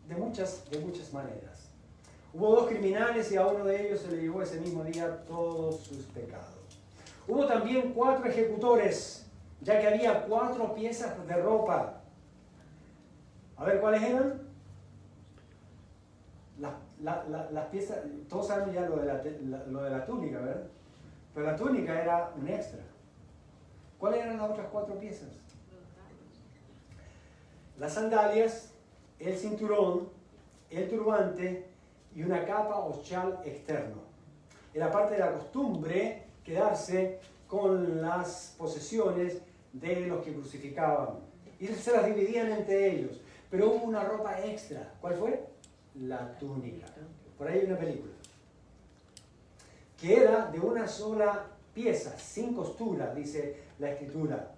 de muchas maneras. Hubo 2 criminales y a uno de ellos se le llevó ese mismo día todos sus pecados. Hubo también 4 ejecutores, ya que había 4 piezas de ropa. A ver, ¿cuáles eran? Las piezas, todos saben ya lo de la túnica, ¿verdad? Pero la túnica era un extra. ¿Cuáles eran las otras 4 piezas? Las sandalias, el cinturón, el turbante y una capa o chal externo. Era parte de la costumbre quedarse con las posesiones de los que crucificaban. Y se las dividían entre ellos. Pero hubo una ropa extra. ¿Cuál fue? La túnica. Por ahí hay una película. Que era de una sola pieza, sin costura, dice la Escritura.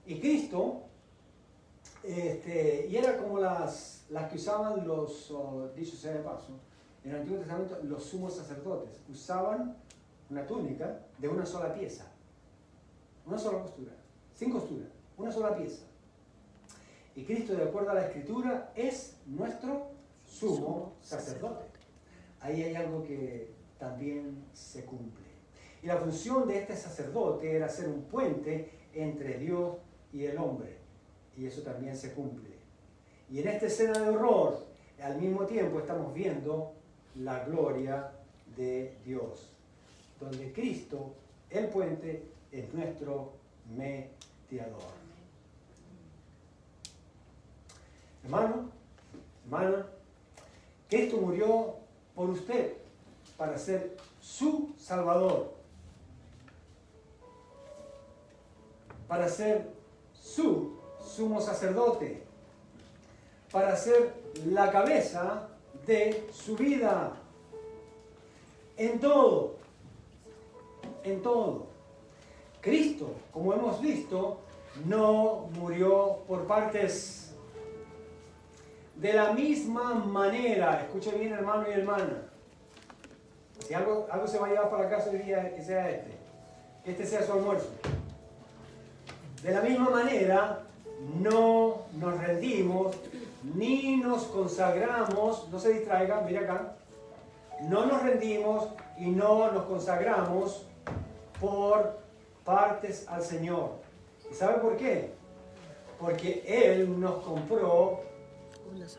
Y Cristo, y era como las las que usaban los, dicho sea de paso, en el Antiguo Testamento los sumos sacerdotes usaban una túnica de una sola pieza, una sola costura, sin costura, una sola pieza. Y Cristo, de acuerdo a la Escritura, es nuestro sumo sacerdote. Ahí hay algo que también se cumple. Y la función de este sacerdote era ser un puente entre Dios y el hombre. Y eso también se cumple. Y en esta escena de horror, al mismo tiempo estamos viendo la gloria de Dios, donde Cristo, el puente, es nuestro mediador. Hermano, hermana, Cristo murió por usted para ser su Salvador, para ser su sumo sacerdote, para ser la cabeza de su vida, en todo, en todo. Cristo, como hemos visto, no murió por partes. De la misma manera, escuche bien, hermano y hermana, si algo se va a llevar para casa hoy día, que sea este sea su almuerzo. De la misma manera, no nos rendimos, ni nos consagramos, no se distraigan, mira acá, no nos rendimos y no nos consagramos por partes al Señor. ¿Y sabe por qué? Porque Él nos compró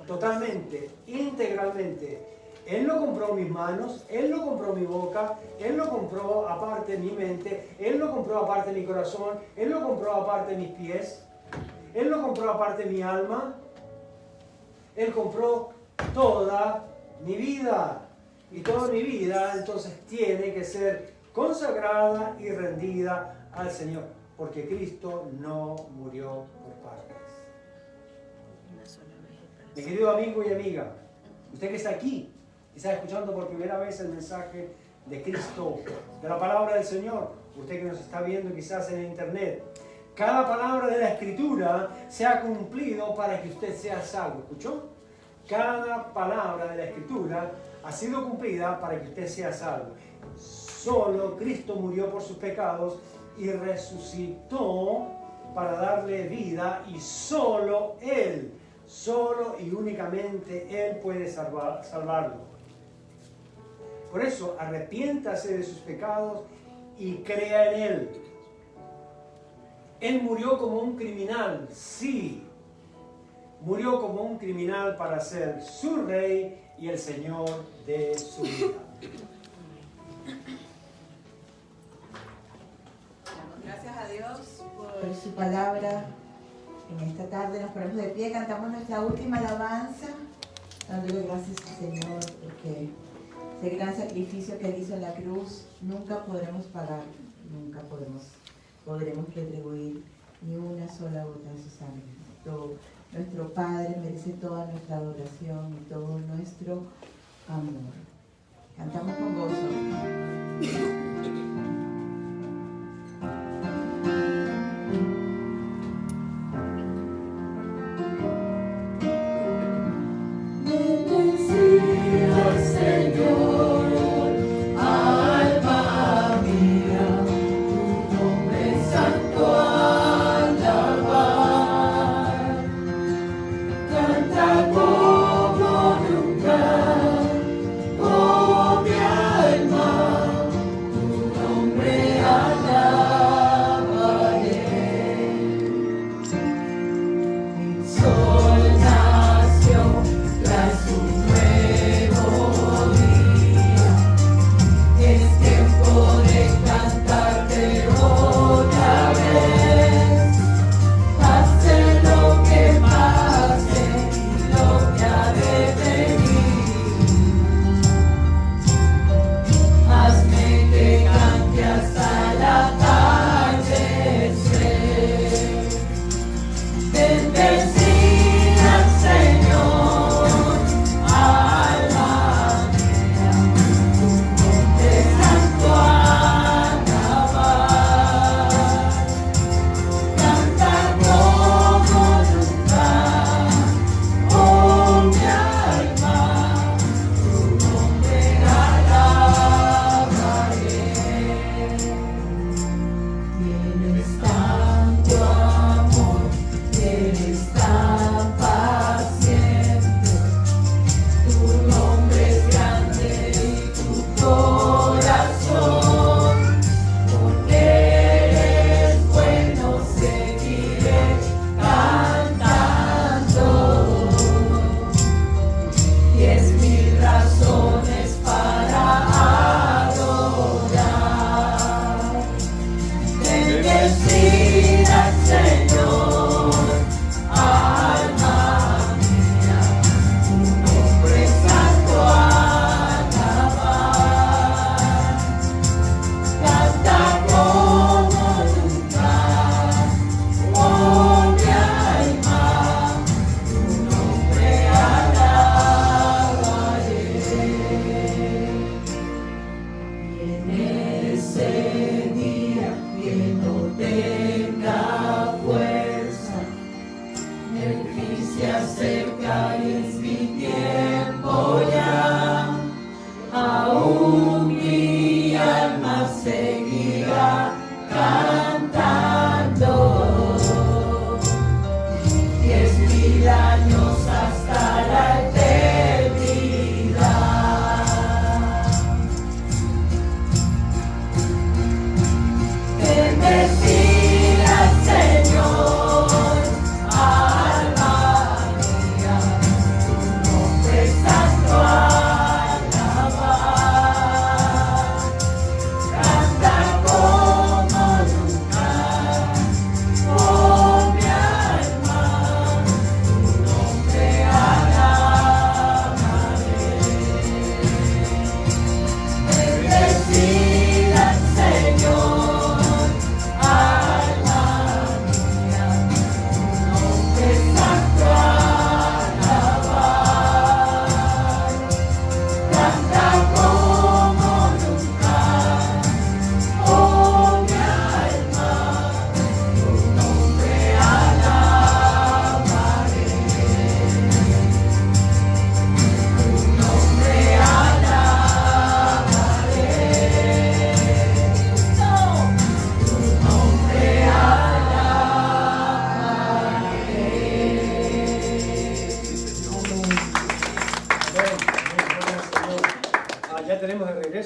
totalmente, integralmente. Él no compró mis manos, Él no compró mi boca, Él no compró aparte mi mente, Él no compró aparte mi corazón, Él no compró aparte mis pies, Él no compró aparte mi alma. Él compró toda mi vida. Y toda mi vida entonces tiene que ser consagrada y rendida al Señor, porque Cristo no murió por partes. Mi querido amigo y amiga, usted que está aquí, quizás escuchando por primera vez el mensaje de Cristo, de la palabra del Señor, usted que nos está viendo quizás en internet, cada palabra de la Escritura se ha cumplido para que usted sea salvo. ¿Escuchó? Cada palabra de la Escritura ha sido cumplida para que usted sea salvo. Solo Cristo murió por sus pecados y resucitó para darle vida, y solo Él, solo y únicamente Él puede salvarlo. Por eso, arrepiéntase de sus pecados y crea en Él. Él murió como un criminal, sí. Murió como un criminal para ser su rey y el Señor de su vida. Gracias a Dios por su palabra. En esta tarde nos ponemos de pie, cantamos nuestra última alabanza, dándole gracias al Señor, porque ese gran sacrificio que Él hizo en la cruz nunca podremos pagar, nunca podremos retribuir ni una sola gota de su sangre. Nuestro Padre merece toda nuestra adoración y todo nuestro amor. Cantamos con gozo. Canta como nunca, oh mi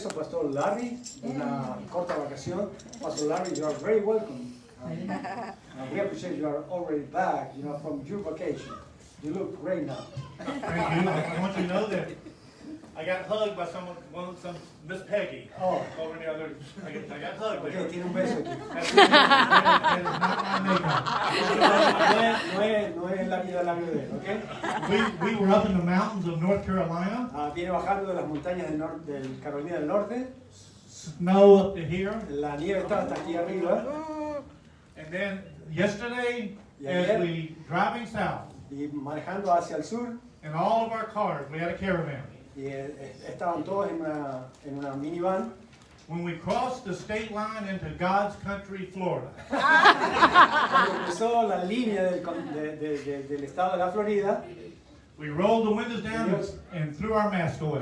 regreso, Pastor Larry, de una corta vacación. Pastor Larry, you are very welcome. We appreciate you are already back, from your vacation. You look great now. Thank you. I want you to know that I got hugged by some Miss Peggy. Oh. Over the other. I got hugged. Okay, tiene un beso aquí. That is not my makeup. No es la vida labio de él, ¿ok? We were up in the mountains of North Carolina. Viene bajando de las montañas del Carolina del Norte. Snow up to here. La nieve está hasta aquí arriba. And then yesterday, Y as ayer, we driving south, y manejando hacia el sur, in all of our cars, we had a caravan. y estaban todos en una minivan. When we crossed the state line into God's country, Florida, Cuando cruzó la línea del estado de la Florida, we rolled the windows down and threw our mask away.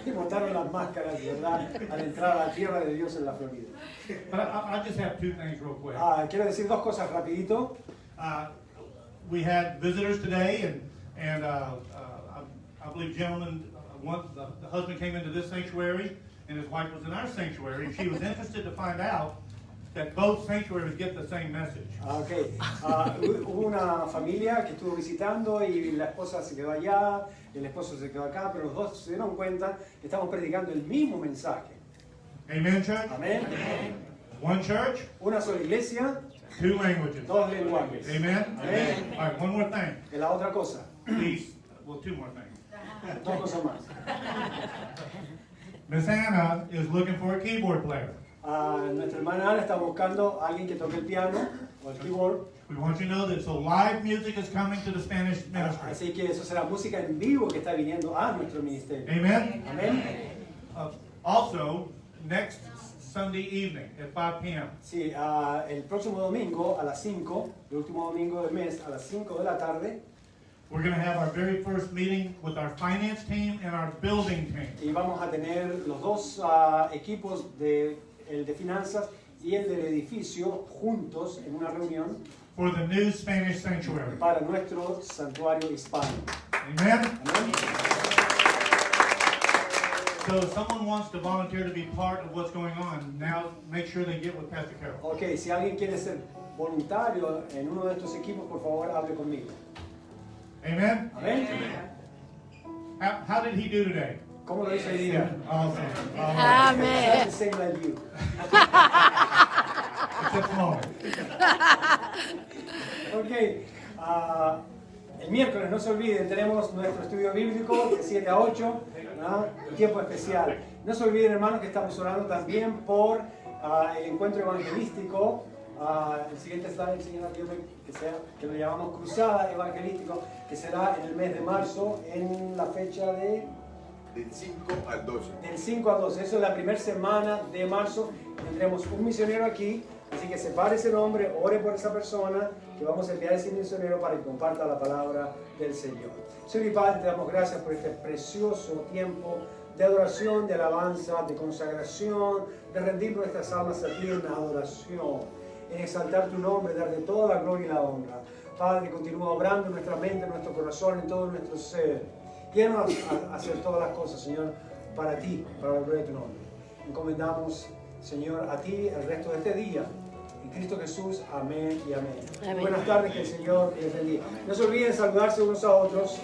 y botaron las máscaras, ¿verdad? Al entrar a la tierra de Dios en la Florida. But I just have two things real quick. Quiero decir dos cosas rapidito. We had visitors today, and I believe gentlemen, the husband came into this sanctuary, and his wife was in our sanctuary, and she was interested to find out that both sanctuaries get the same message. Okay. Hubo una familia que estuvo visitando y la esposa se quedó allá, el esposo se quedó acá, pero los dos se dieron cuenta que estamos predicando el mismo mensaje. Amen, church? Amén. One church, Una sola iglesia, two languages. dos lenguajes. Amen? Amén. All right, one more thing. Y la otra cosa, Please, well, two more things. dos cosas más. Miss Anna is looking for a keyboard player. Nuestra hermana Ana está buscando a alguien que toque el piano o el keyboard. We want you to know that so live music is coming to the Spanish ministry. Así que eso será música en vivo que está viniendo a nuestro ministerio. Amen? Amén. Also, next Sunday evening at 5 p.m., Sí, el próximo domingo a las 5, el último domingo del mes a las 5 de la tarde, we're going to have our very first meeting with our finance team and our building team. y vamos a tener los dos equipos, el de finanzas y el del edificio, juntos en una reunión For the new Spanish sanctuary. para nuestro santuario hispano. Amen? Amén. So if someone wants to volunteer to be part of what's going on, now make sure they get with Pastor Carol. Ok, si alguien quiere ser voluntario en uno de estos equipos, por favor, hable conmigo. Amen? Amén. How did he do today? ¿Cómo lo hizo hoy día? Awesome. Amén. Just the same like you. Except small. Ok, el miércoles no se olviden, tenemos nuestro estudio bíblico de 7 a 8, ¿verdad? Un tiempo especial. No se olviden, hermanos, que estamos orando también por el encuentro evangelístico. El siguiente slide, señora, que lo llamamos Cruzada Evangelístico, que será en el mes de marzo, en la fecha Del 5 al 12. del 5 al 12. Eso es la primera semana de marzo. Tendremos un misionero aquí, así que separe ese nombre, ore por esa persona, que vamos a enviar a ese misionero para que comparta la palabra del Señor. Señor y Padre, te damos gracias por este precioso tiempo de adoración, de alabanza, de consagración, de rendir nuestras almas a ti en adoración, en exaltar tu nombre, darte toda la gloria y la honra. Padre, continúa obrando en nuestra mente, en nuestro corazón, en todo nuestro ser. Queremos hacer todas las cosas, Señor, para ti, para la gloria de tu nombre. Encomendamos, Señor, a ti el resto de este día. En Cristo Jesús, amén y amén. Amén. Buenas tardes, que el Señor les bendiga. No se olviden saludarse unos a otros.